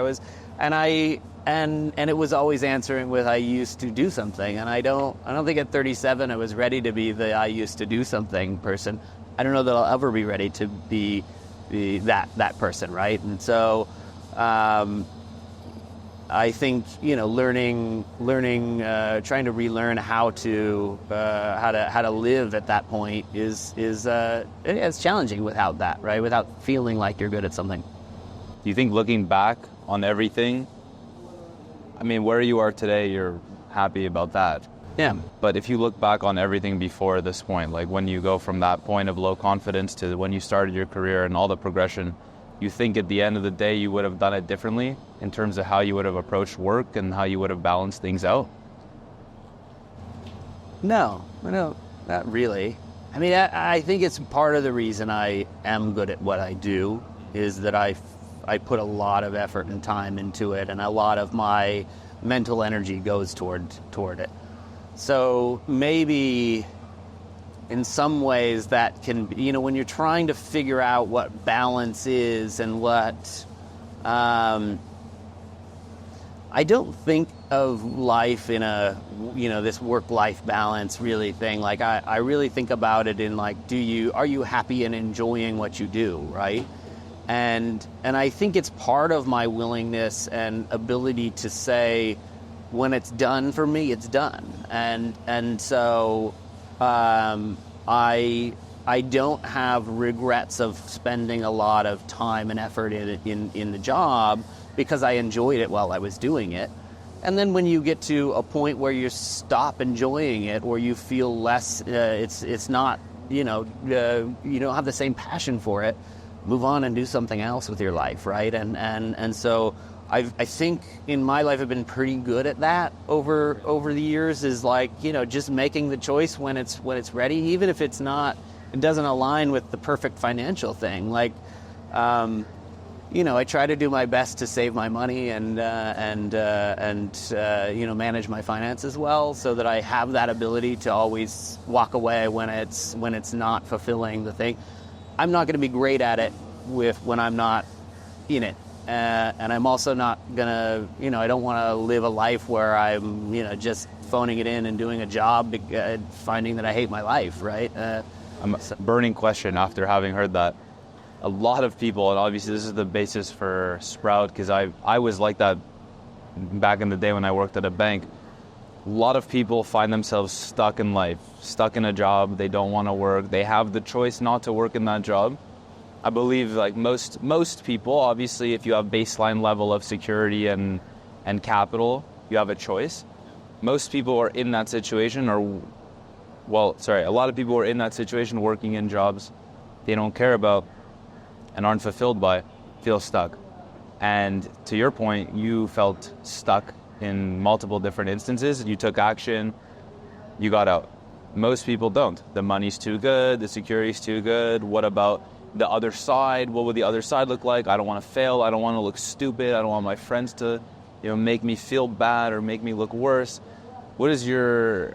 And it was always answering with I used to do something. And I don't think at 37 I was ready to be the I used to do something person. I don't know that I'll ever be ready to be that person, right? And so I think learning, trying to relearn how to live at that point is it's challenging without that, right? Without feeling like you're good at something. Do you think looking back on everything, I mean, where you are today, you're happy about that? Yeah. But if you look back on everything before this point, like when you go from that point of low confidence to when you started your career and all the progression, you think at the end of the day you would have done it differently in terms of how you would have approached work and how you would have balanced things out? No, not really. I mean, I think it's part of the reason I am good at what I do is that I put a lot of effort and time into it, and a lot of my mental energy goes toward it. So maybe in some ways that can be, you know, when you're trying to figure out what balance is and what, I don't think of life in a, you know, this work-life balance really thing. Like I really think about it in like, are you happy and enjoying what you do, right? And I think it's part of my willingness and ability to say, when it's done for me, it's done. And so I don't have regrets of spending a lot of time and effort in the job because I enjoyed it while I was doing it. And then when you get to a point where you stop enjoying it or you feel less, it's not, you don't have the same passion for it, move on and do something else with your life, right? And so I think in my life I've been pretty good at that over the years, is like, you know, just making the choice when it's ready, even if it doesn't align with the perfect financial thing. Like, I try to do my best to save my money and manage my finances well, so that I have that ability to always walk away when it's not fulfilling the thing. I'm not going to be great at it when I'm not in it. And I'm also not gonna, I don't want to live a life where I'm, just phoning it in and doing a job, finding that I hate my life, right? Burning question after having heard that. A lot of people, and obviously this is the basis for Sprout, because I was like that back in the day when I worked at a bank. A lot of people find themselves stuck in life, stuck in a job. They don't want to work. They have the choice not to work in that job. I believe, like most people, obviously, if you have baseline level of security and capital, you have a choice. Most people are in that situation, a lot of people are in that situation working in jobs they don't care about and aren't fulfilled by, feel stuck. And to your point, you felt stuck in multiple different instances. You took action, you got out. Most people don't. The money's too good, the security's too good. What about the other side? What would the other side look like? I don't want to fail. I don't want to look stupid. I don't want my friends to, make me feel bad or make me look worse. What is your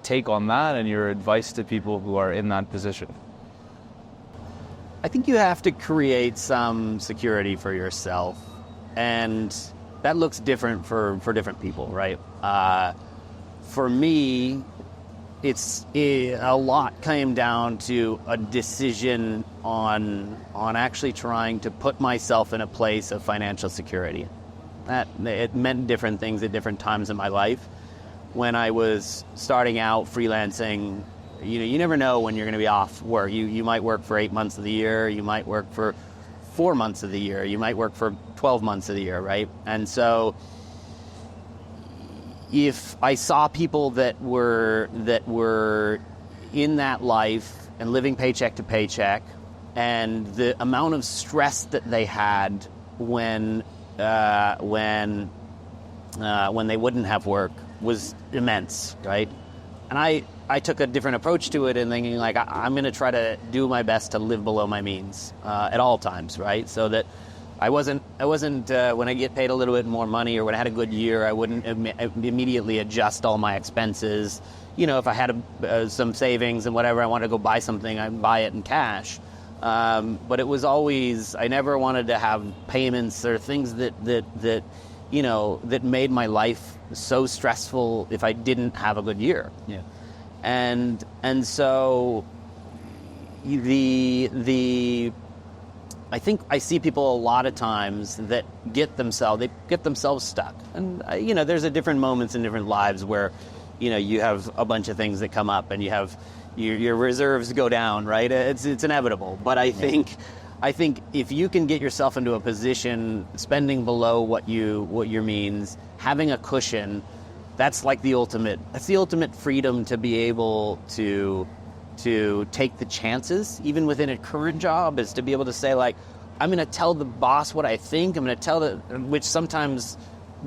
take on that and your advice to people who are in that position? I think you have to create some security for yourself, and that looks different for different people, right? For me, a lot came down to a decision on actually trying to put myself in a place of financial security. That it meant different things at different times in my life. When I was starting out freelancing, you never know when you're going to be off work. You might work for 8 months of the year. You might work for 4 months of the year. You might work for 12 months of the year, right? And so if I saw people that were in that life and living paycheck to paycheck, and the amount of stress that they had when they wouldn't have work was immense, right? And I took a different approach to it, and thinking like, I'm going to try to do my best to live below my means at all times, right? So that I wasn't when I get paid a little bit more money or when I had a good year, I wouldn't immediately adjust all my expenses. If I had some savings and whatever, I wanted to go buy something, I'd buy it in cash. But it was always, I never wanted to have payments or things that made my life so stressful if I didn't have a good year. Yeah. And so I think I see people a lot of times that get themselves stuck. And there's a different moments in different lives where you have a bunch of things that come up and you have your reserves go down, right? It's inevitable. But I think if you can get yourself into a position spending below what your means, having a cushion, that's the ultimate freedom to be able to take the chances, even within a current job, is to be able to say, like, I'm going to tell the boss what I think. I'm going to tell which sometimes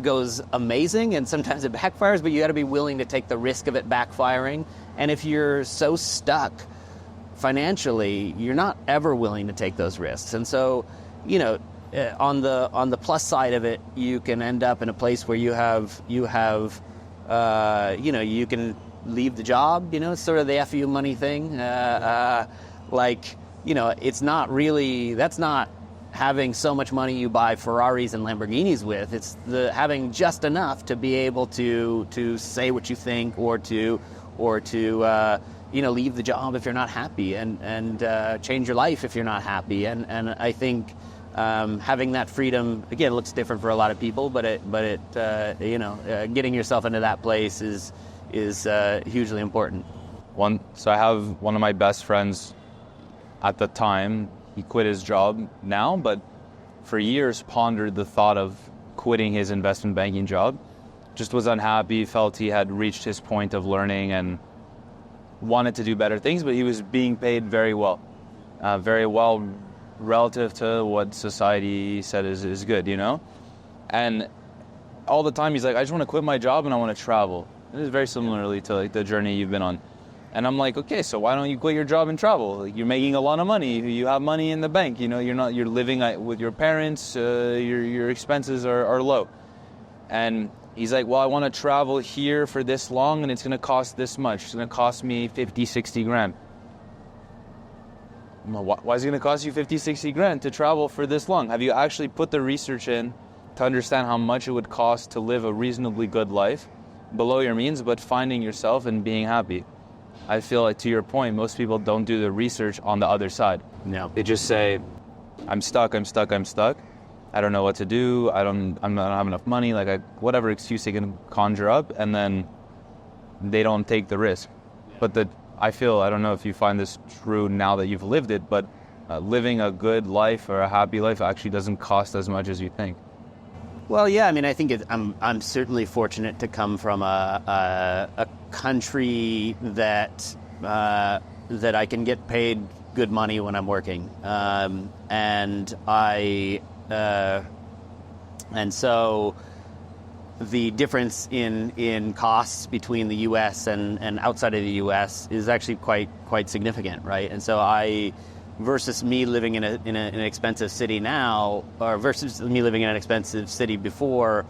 goes amazing and sometimes it backfires, but you got to be willing to take the risk of it backfiring. And if you're so stuck financially, you're not ever willing to take those risks. And so, on the plus side of it, you can end up in a place where you can leave the job. It's sort of the FU money thing. It's not really, that's not having so much money you buy Ferraris and Lamborghinis with. It's the having just enough to be able to say what you think, or to leave the job if you're not happy, and change your life if you're not happy. And I think having that freedom, again, looks different for a lot of people, but getting yourself into that place is hugely important. So I have one of my best friends at the time. He quit his job now, but for years pondered the thought of quitting his investment banking job. Just was unhappy, felt he had reached his point of learning and wanted to do better things, but he was being paid very well relative to what society said is good, And all the time he's like, I just want to quit my job and I want to travel. It is very similarly to like the journey you've been on. And I'm like, okay, so why don't you quit your job and travel? Like, you're making a lot of money. You have money in the bank. You're living with your parents. Your expenses are low. And he's like, well, I want to travel here for this long, and it's going to cost this much. It's going to cost me 50, 60 grand. I'm like, why is it going to cost you 50, 60 grand to travel for this long? Have you actually put the research in to understand how much it would cost to live a reasonably good life below your means, but finding yourself and being happy? I feel like, to your point, most people don't do the research on the other side. No. They just say, I'm stuck. I don't know what to do. I don't have enough money. Whatever excuse they can conjure up, and then they don't take the risk. Yeah. But I don't know if you find this true now that you've lived it, but living a good life or a happy life actually doesn't cost as much as you think. Well, yeah, I think I'm certainly fortunate to come from a country that I can get paid good money when I'm working, and so the difference in costs between the U.S. and outside of the U.S. is actually quite significant, right? And so versus me living in an expensive city now, or versus me living in an expensive city before,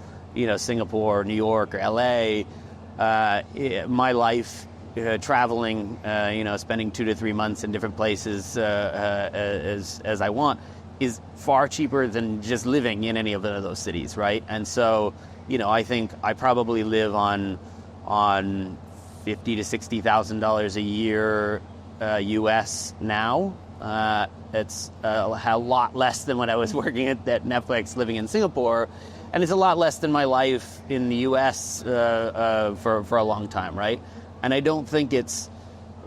Singapore, New York, or L.A., my life traveling, spending 2 to 3 months in different places as I want, is far cheaper than just living in any of those cities, right? And so, I think I probably live on $50,000 to $60,000 a year U.S. now. It's a lot less than when I was working at Netflix living in Singapore, and it's a lot less than my life in the U.S. For a long time, right? And I don't think it's,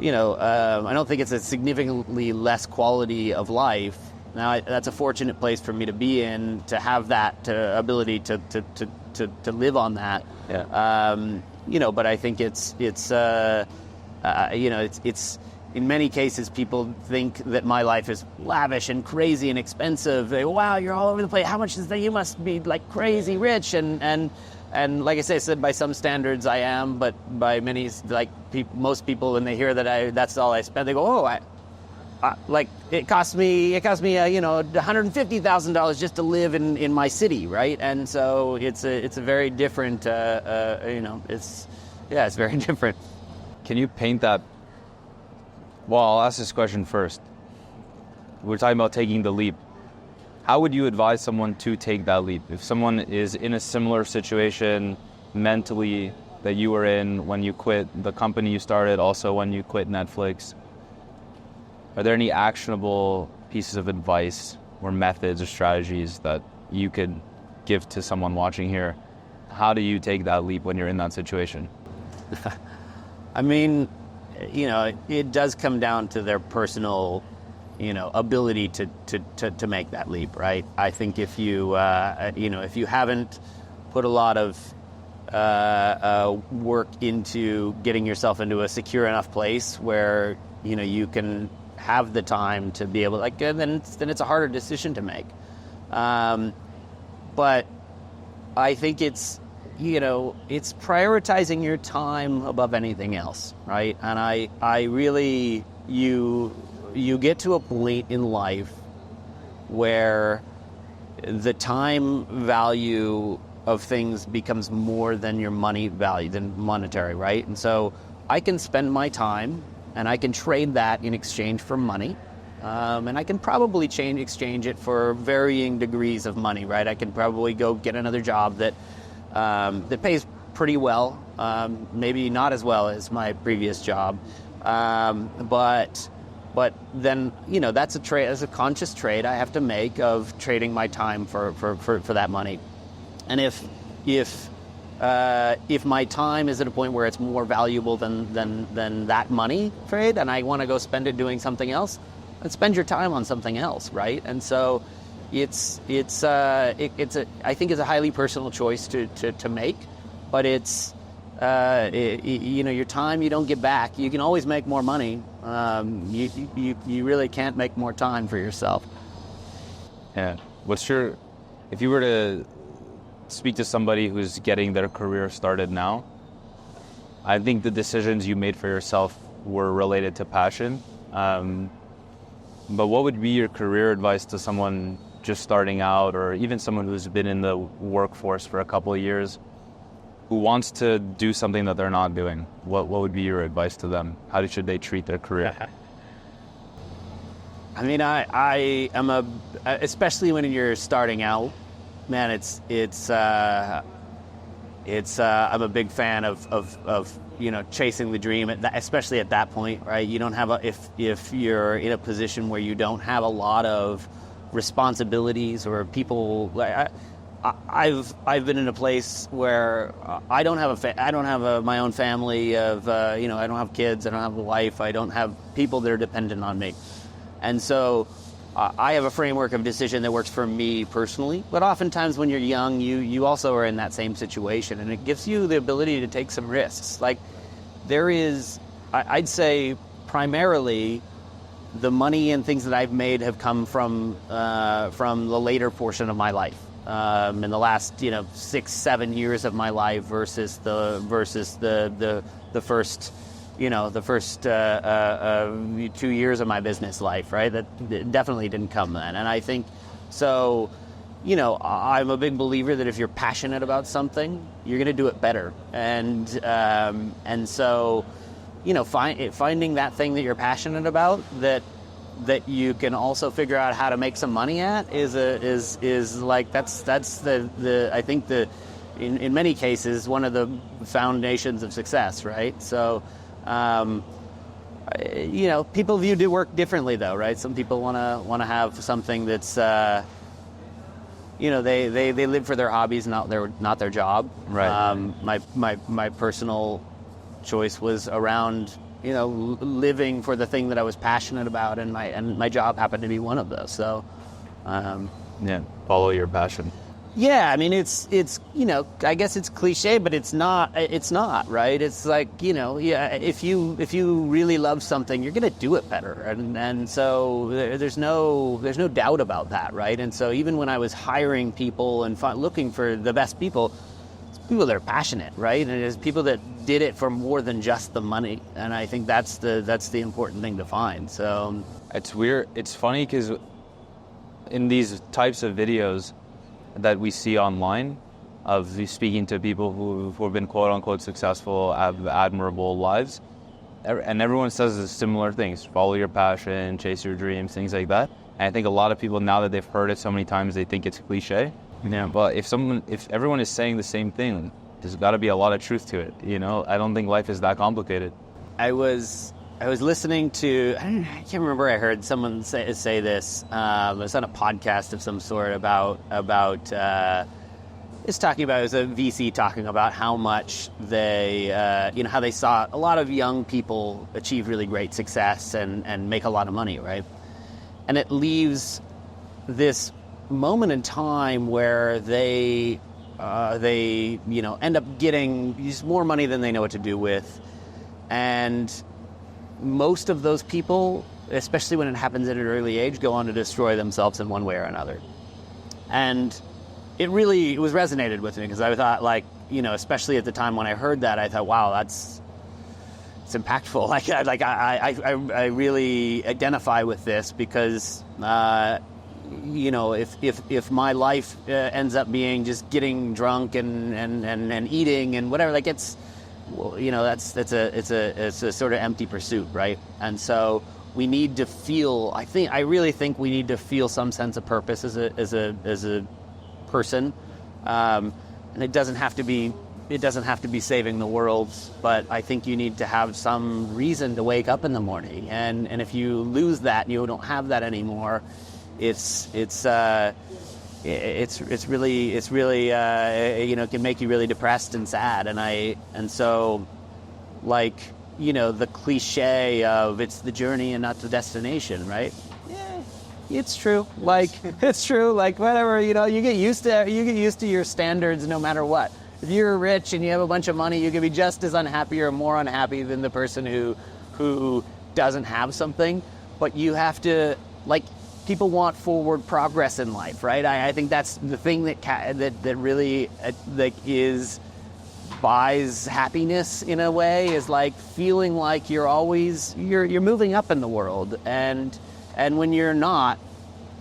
a significantly less quality of life. Now, that's a fortunate place for me to be in, to have that ability to live on that. Yeah. But I think it's in many cases, people think that my life is lavish and crazy and expensive. They go, wow, you're all over the place. How much is that? You must be like crazy rich. And like I said, by some standards I am, but by many, most people, when they hear that that's all I spend, they go, oh, it cost me $150,000 just to live in my city, right? And so it's a very different, it's very different. Can you paint that? Well, I'll ask this question first. We're talking about taking the leap. How would you advise someone to take that leap? If someone is in a similar situation mentally that you were in when you quit the company you started, also when you quit Netflix, are there any actionable pieces of advice or methods or strategies that you could give to someone watching here? How do you take that leap when you're in that situation? It does come down to their personal, ability to make that leap, right? I think if you haven't put a lot of work into getting yourself into a secure enough place where, you can have the time to be able then it's a harder decision to make. But I think it's prioritizing your time above anything else, right? And I really, you get to a point in life where the time value of things becomes more than your money value, than monetary, right? And so I can spend my time and I can trade that in exchange for money. And I can probably exchange it for varying degrees of money, right? I can probably go get another job that pays pretty well, maybe not as well as my previous job, but then that's a trade, as a conscious trade I have to make of trading my time for that money. And if my time is at a point where it's more valuable than that money trade, and I want to go spend it doing something else, then spend your time on something else, right? And so I think it's a highly personal choice to make, but it's your time you don't get back. You can always make more money. You really can't make more time for yourself. Yeah. If you were to speak to somebody who's getting their career started now, I think the decisions you made for yourself were related to passion. But what would be your career advice to someone just starting out, or even someone who's been in the workforce for a couple of years, who wants to do something that they're not doing? What would be your advice to them? How should they treat their career? I mean, I am especially when you're starting out, man, I'm a big fan of chasing the dream, especially at that point, right? You don't have if you're in a position where you don't have a lot of responsibilities or people. I've been in a place where I don't have my own family of I don't have kids, I don't have a wife, I don't have people that are dependent on me, and so I have a framework of decision that works for me personally. But oftentimes when you're young, you also are in that same situation, and it gives you the ability to take some risks. Like I'd say primarily, the money and things that I've made have come from the later portion of my life, in the last 6-7 years of my life versus the first 2 years of my business life, right? That definitely didn't come then. And I think so. I'm a big believer that if you're passionate about something, you're going to do it better. And so. Finding that thing that you're passionate about that you can also figure out how to make some money at is I think in many cases one of the foundations of success, right? So people view work differently though, right? Some people want to have something that's they live for their hobbies, not their job. Right. My personal choice was around living for the thing that I was passionate about, and my job happened to be one of those. So follow your passion. Yeah, I mean it's I guess it's cliche, but it's not right. It's like if you really love something, you're gonna do it better, and so there's no doubt about that, right? And so even when I was hiring people and looking for the best people that are passionate, right? And it's people that did it for more than just the money, and I think that's the important thing to find. So it's weird. It's funny because in these types of videos that we see online of speaking to people who have been quote unquote successful, have admirable lives, and everyone says similar things: follow your passion, chase your dreams, things like that. And I think a lot of people, now that they've heard it so many times, they think it's cliche. Yeah. But if everyone is saying the same thing, there's got to be a lot of truth to it. I don't think life is that complicated. I was listening to, I can't remember, I heard someone say this. It was on a podcast of some sort about it's talking about, it was a VC talking about how much they, how they saw a lot of young people achieve really great success and make a lot of money, right? And it leaves this moment in time where they end up getting more money than they know what to do with, and most of those people, especially when it happens at an early age, go on to destroy themselves in one way or another. And it was resonated with me, because I thought, like, especially at the time when I heard that, I thought, wow, it's impactful. I really identify with this, because if my life ends up being just getting drunk and eating and whatever, like, it's a sort of empty pursuit, right? And so we need to feel. I really think we need to feel some sense of purpose as a person, and it doesn't have to be saving the world, but I think you need to have some reason to wake up in the morning, and if you lose that, you don't have that anymore, it's really can make you really depressed and sad, and so, like, the cliche of it's the journey and not the destination, right? Yeah, it's true. Like, it's true. Like, whatever, you get used to your standards no matter what. If you're rich and you have a bunch of money, you can be just as unhappy or more unhappy than the person who doesn't have something. But you have to, like, people want forward progress in life, right? I think that's the thing that really buys happiness in a way, is like feeling like you're moving up in the world, and when you're not,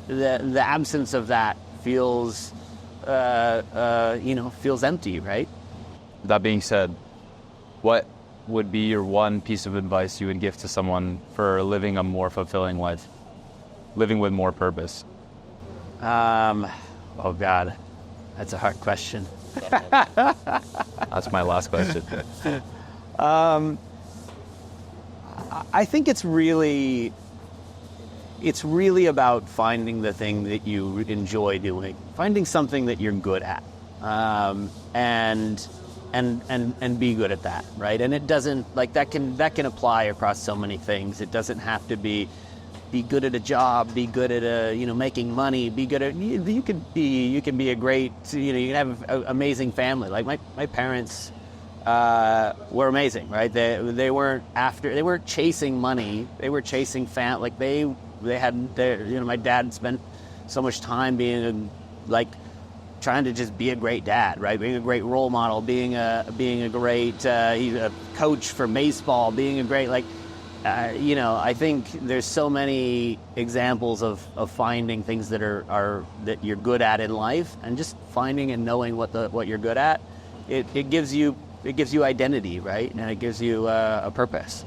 the absence of that feels empty, right? That being said, what would be your one piece of advice you would give to someone for living a more fulfilling life, living with more purpose? Oh God, that's a hard question. That's my last question. I think it's really about finding the thing that you enjoy doing, finding something that you're good at, and be good at that, right? And it doesn't, like, that can apply across so many things. It doesn't have to be good at a job, be good at making money, be good at, you can be a great, you can have an amazing family. Like my parents were amazing, right? They weren't chasing money, they were chasing like they had my dad spent so much time being trying to just be a great dad, right? Being a great role model, being a great he's a coach for baseball, being a great, I think there's so many examples of finding things that are that you're good at in life, and just finding and knowing what you're good at. It gives you identity, right? And it gives you a purpose.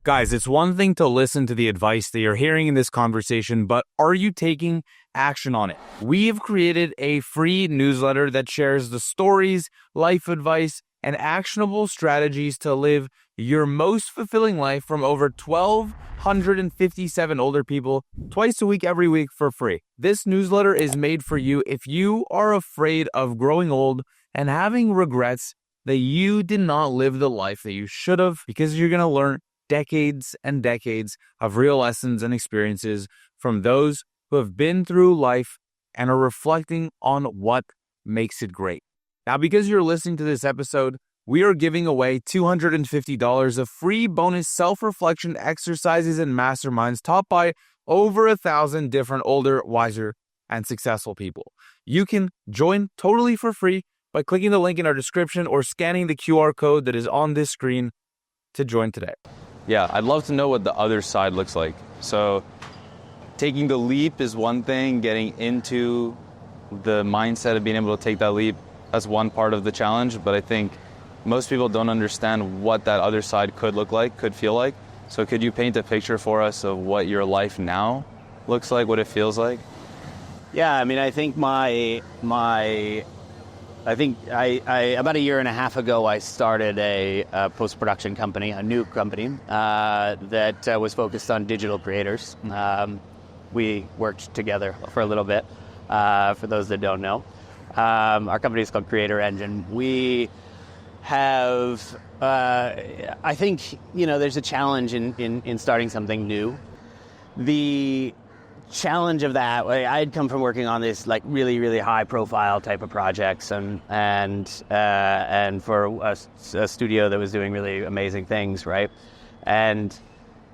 Guys, it's one thing to listen to the advice that you're hearing in this conversation, but are you taking action on it? We've created a free newsletter that shares the stories, life advice, and actionable strategies to live your most fulfilling life from over 1,257 older people twice a week, every week, for free. This newsletter is made for you if you are afraid of growing old and having regrets that you did not live the life that you should have, because you're going to learn decades and decades of real lessons and experiences from those who have been through life and are reflecting on what makes it great. Now, because you're listening to this episode, we are giving away $250 of free bonus self-reflection exercises and masterminds taught by over 1,000 different older, wiser, and successful people. You can join totally for free by clicking the link in our description or scanning the QR code that is on this screen to join today. Yeah, I'd love to know what the other side looks like. So taking the leap is one thing, getting into the mindset of being able to take that leap, that's one part of the challenge, but I think most people don't understand what that other side could look like, could feel like. So could you paint a picture for us of what your life now looks like, what it feels like? Yeah, I mean, I think I about a year and a half ago, I started a post-production company, a new company that was focused on digital creators. We worked together for a little bit, for those that don't know. Our company is called Creator Engine. We have, I think, there's a challenge in starting something new. The challenge of that, I had come from working on this really, really high profile type of projects and for a studio that was doing really amazing things, right? And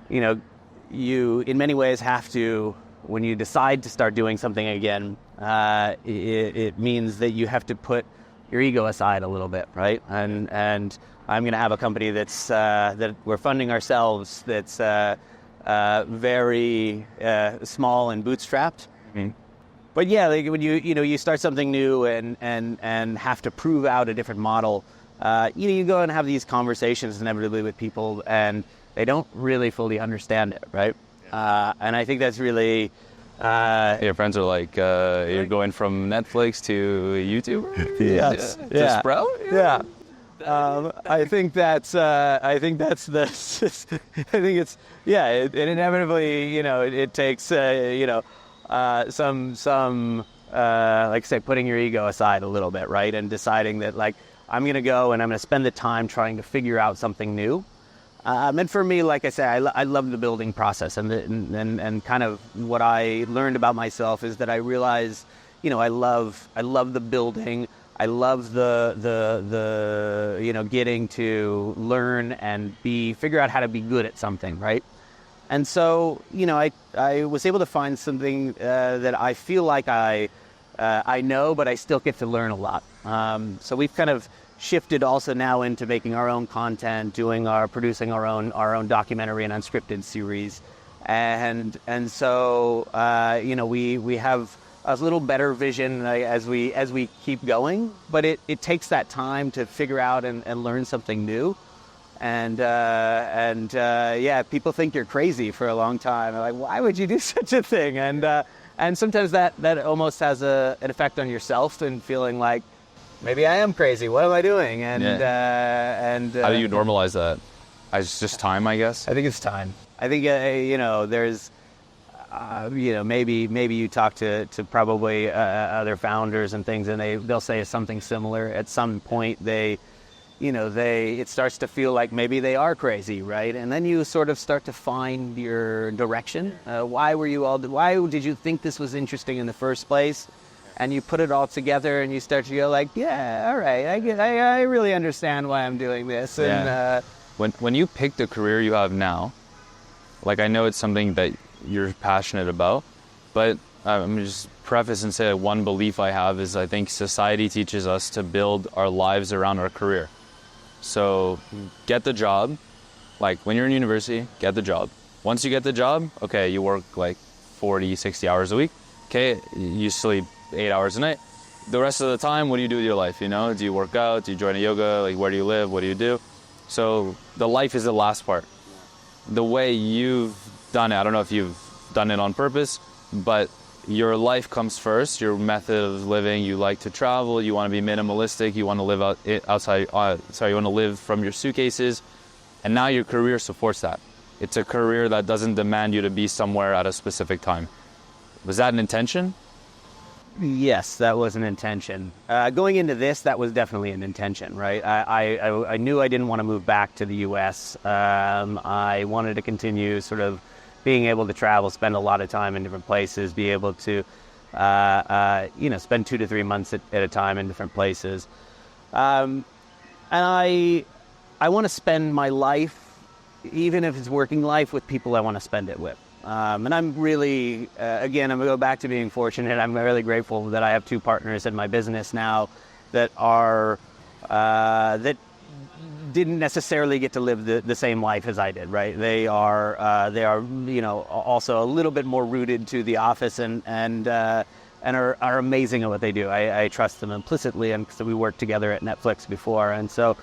you in many ways have to, when you decide to start doing something again, it means that you have to put your ego aside a little bit, right? And I'm going to have a company that we're funding ourselves, that's very small and bootstrapped. Mm-hmm. But yeah, like when you start something new and have to prove out a different model, you go and have these conversations inevitably with people, and they don't really fully understand it, right? And I think that's really... Your friends are like, you're going from Netflix to YouTuber? Yes. To Sprout? Yeah. I think that's the... I think it's... Yeah, it inevitably, it takes, some like I say, putting your ego aside a little bit, right? And deciding that, like, I'm going to go and I'm going to spend the time trying to figure out something new. And for me, like I say, I love the building process, and kind of what I learned about myself is that I realized, I love the building. I love the getting to learn and figure out how to be good at something, right? And so, I was able to find something that I feel like I know, but I still get to learn a lot. So we've kind of shifted also now into making our own content, producing our own documentary and unscripted series, and so we have a little better vision as we keep going. But it takes that time to figure out and learn something new. And people think you're crazy for a long time. They're like, why would you do such a thing? And sometimes that almost has an effect on yourself, and feeling like, maybe I am crazy. What am I doing? And how do you normalize that? It's just time, I guess. I think it's time. I think there's maybe you talk to probably other founders and things, and they'll say something similar. At some point, it starts to feel like maybe they are crazy, right? And then you sort of start to find your direction. Why did you think this was interesting in the first place? And you put it all together, and you start to go like, yeah, all right, I really understand why I'm doing this. And when you pick the career you have now, like, I know it's something that you're passionate about, but I'm going to just preface and say, one belief I have is I think society teaches us to build our lives around our career. So get the job. Like, when you're in university, get the job. Once you get the job, okay, you work like 40, 60 hours a week. Okay, you sleep 8 hours a night. The rest of the time, what do you do with your life? Do you work out? Do you join a yoga? Like, where do you live? What do you do? So the life is the last part. The way you've done it, I don't know if you've done it on purpose, but your life comes first, your method of living. You like to travel, you want to be minimalistic, you want to live outside, you want to live from your suitcases, and now your career supports that. It's a career that doesn't demand you to be somewhere at a specific time. Was that an intention? Yes, that was an intention. Going into this, that was definitely an intention, right? I knew I didn't want to move back to the U.S. I wanted to continue sort of being able to travel, spend a lot of time in different places, be able to, spend 2 to 3 months at a time in different places. And I want to spend my life, even if it's working life, with people I want to spend it with. And I'm really, again, I'm going to go back to being fortunate. I'm really grateful that I have 2 partners in my business now that didn't necessarily get to live the same life as I did, right? They are also a little bit more rooted to the office and are amazing at what they do. I trust them implicitly, and so we worked together at Netflix before, and so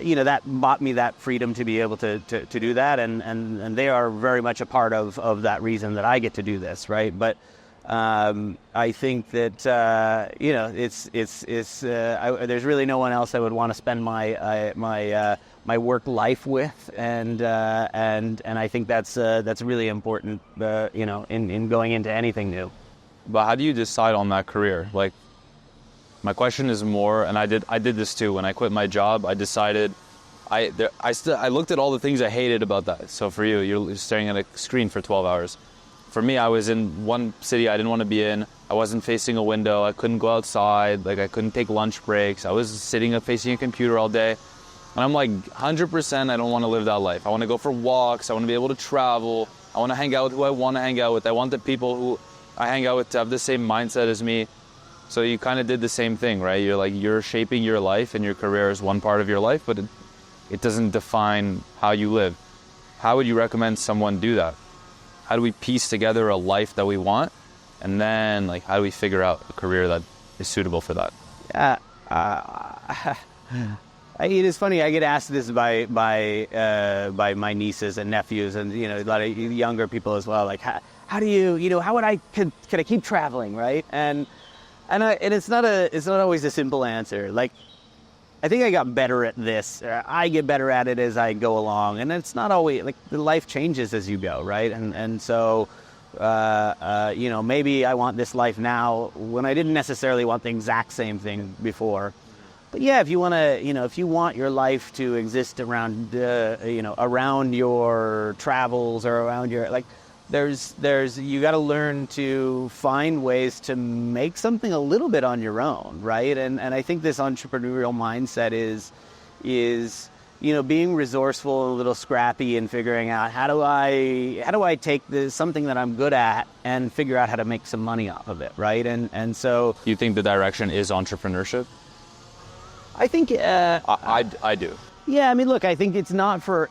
that bought me that freedom to be able to do that, and they are very much a part of that reason that I get to do this, right? But I think that there's really no one else I would want to spend my work life with, and I think that's really important, in going into anything new. But how do you decide on that career? Like, my question is more, and I did this too. When I quit my job, I decided I looked at all the things I hated about that. So for you, you're staring at a screen for 12 hours. For me, I was in one city I didn't want to be in. I wasn't facing a window. I couldn't go outside. Like, I couldn't take lunch breaks. I was sitting up facing a computer all day. And I'm like, 100% I don't want to live that life. I want to go for walks. I want to be able to travel. I want to hang out with who I want to hang out with. I want the people who I hang out with to have the same mindset as me. So you kind of did the same thing, right? You're shaping your life, and your career is one part of your life, but it doesn't define how you live. How would you recommend someone do that? How do we piece together a life that we want? And then, like, how do we figure out a career that is suitable for that? It is funny. I get asked this by my nieces and nephews, and a lot of younger people as well. Like, how do you, how would could I keep traveling, right? And it's not always a simple answer. Like, I think I got better at this. I get better at it as I go along, and it's not always like the life changes as you go, right? And so. Maybe I want this life now when I didn't necessarily want the exact same thing before. But yeah, if you want your life to exist around, around your travels or around your, like, you got to learn to find ways to make something a little bit on your own, right? And I think this entrepreneurial mindset is being resourceful and a little scrappy and figuring out how do I take something that I'm good at and figure out how to make some money off of it, right? And so You think the direction is entrepreneurship? I think I do. Yeah, I mean, look, I think it's not for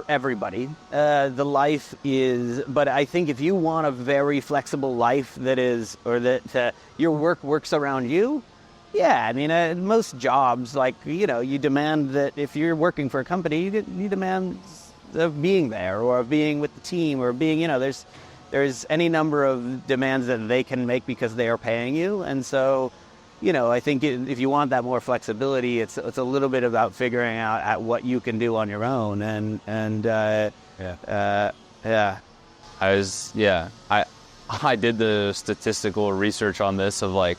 everybody. The life is, but I think if you want a very flexible life that your work works around you. Yeah, I mean, most jobs, like, you demand that if you're working for a company, you demand of being there or of being with the team or being, there's any number of demands that they can make because they are paying you. And so, I think if you want that more flexibility, it's a little bit about figuring out at what you can do on your own. I did the statistical research on this of, like,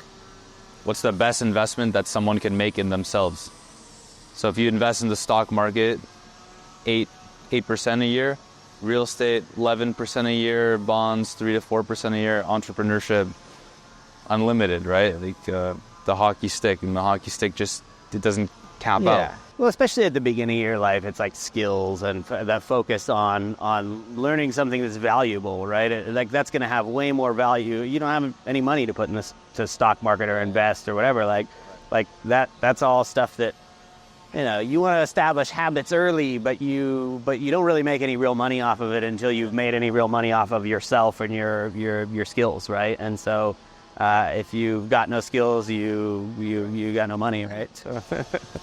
what's the best investment that someone can make in themselves? So if you invest in the stock market, 8% a year, real estate 11% a year, bonds 3 to 4% a year, entrepreneurship unlimited, right? Like the hockey stick, and the hockey stick it doesn't cap out. Well, especially at the beginning of your life, it's like skills and that focus on learning something that's valuable, right? Like, that's going to have way more value. You don't have any money to put in this to stock market or invest or whatever. Like that's all stuff that, you want to establish habits early, but you don't really make any real money off of it until you've made any real money off of yourself and your skills, right? And so, if you've got no skills, you got no money, right? So.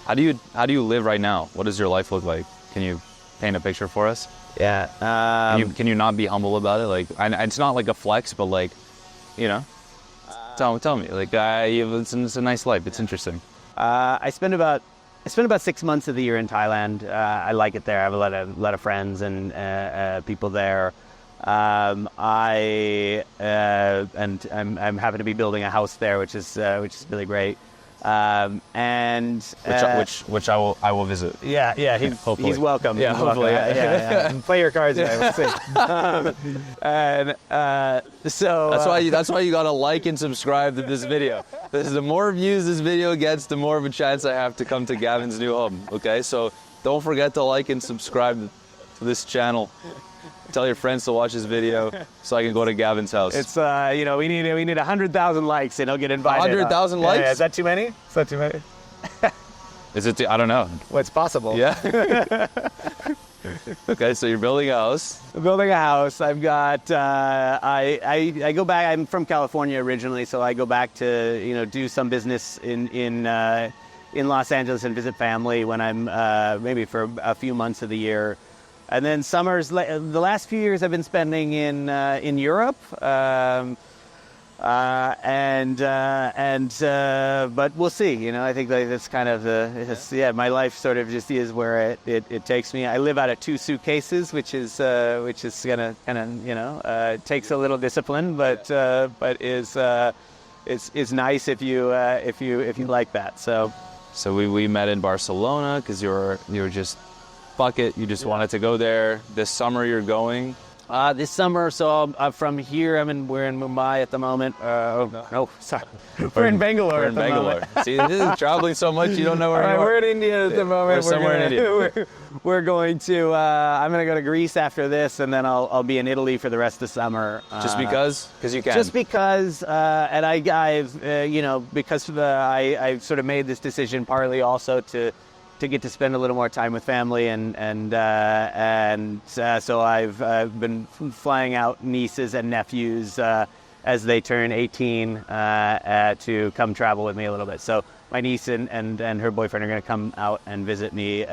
How do you live right now? What does your life look like? Can you paint a picture for us? Yeah. Can you not be humble about it? Like, it's not like a flex, but, like, tell me. Like, it's a nice life. It's interesting. I spend about 6 months of the year in Thailand. I like it there. I have a lot of friends and people there. I'm happy to be building a house there, which is really great. Which I will visit. Yeah, he's welcome. Yeah, hopefully. Yeah. Play your cards, man. We'll see. So that's why you gotta like and subscribe to this video. The more views this video gets, the more of a chance I have to come to Gavin's new home. Okay, so don't forget to like and subscribe to this channel. Tell your friends to watch this video so I can go to Gavin's house. It's we need 100,000 likes and he'll get invited. 100,000 likes? Yeah, is that too many? Is that too many? Is it? I don't know. Well, it's possible. Yeah. Okay, so you're building a house. I'm building a house. I've got. I go back. I'm from California originally, so I go back to do some business in Los Angeles and visit family when I'm maybe for a few months of the year. And then summers, the last few years I've been spending in Europe, but we'll see. I think that's kind of my life sort of just is where it takes me. I live out of 2 suitcases, which is gonna kind of takes a little discipline, but is nice if you like that. So we met in Barcelona because you were just. Bucket, you just wanted to go there. This summer you're going. This summer, so from here, we're in Mumbai at the moment. No, sorry. We're in Bangalore We're at in the Bangalore. moment. See, this is traveling so much you don't know where you are. We're in India at the moment. We're somewhere in India. We're going to, I'm going to go to Greece after this, and then I'll be in Italy for the rest of the summer. Just because? Because you can. Just because, and I've, because I sort of made this decision partly also to get to spend a little more time with family, and so I've been flying out nieces and nephews as they turn 18 to come travel with me a little bit. So my niece and her boyfriend are going to come out and visit me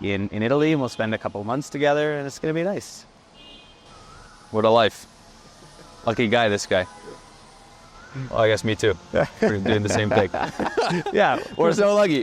in Italy, and we'll spend a couple of months together, and it's going to be nice. What a life. Lucky guy, this guy. Well, I guess me too. We're doing the same thing. Yeah, We're so lucky.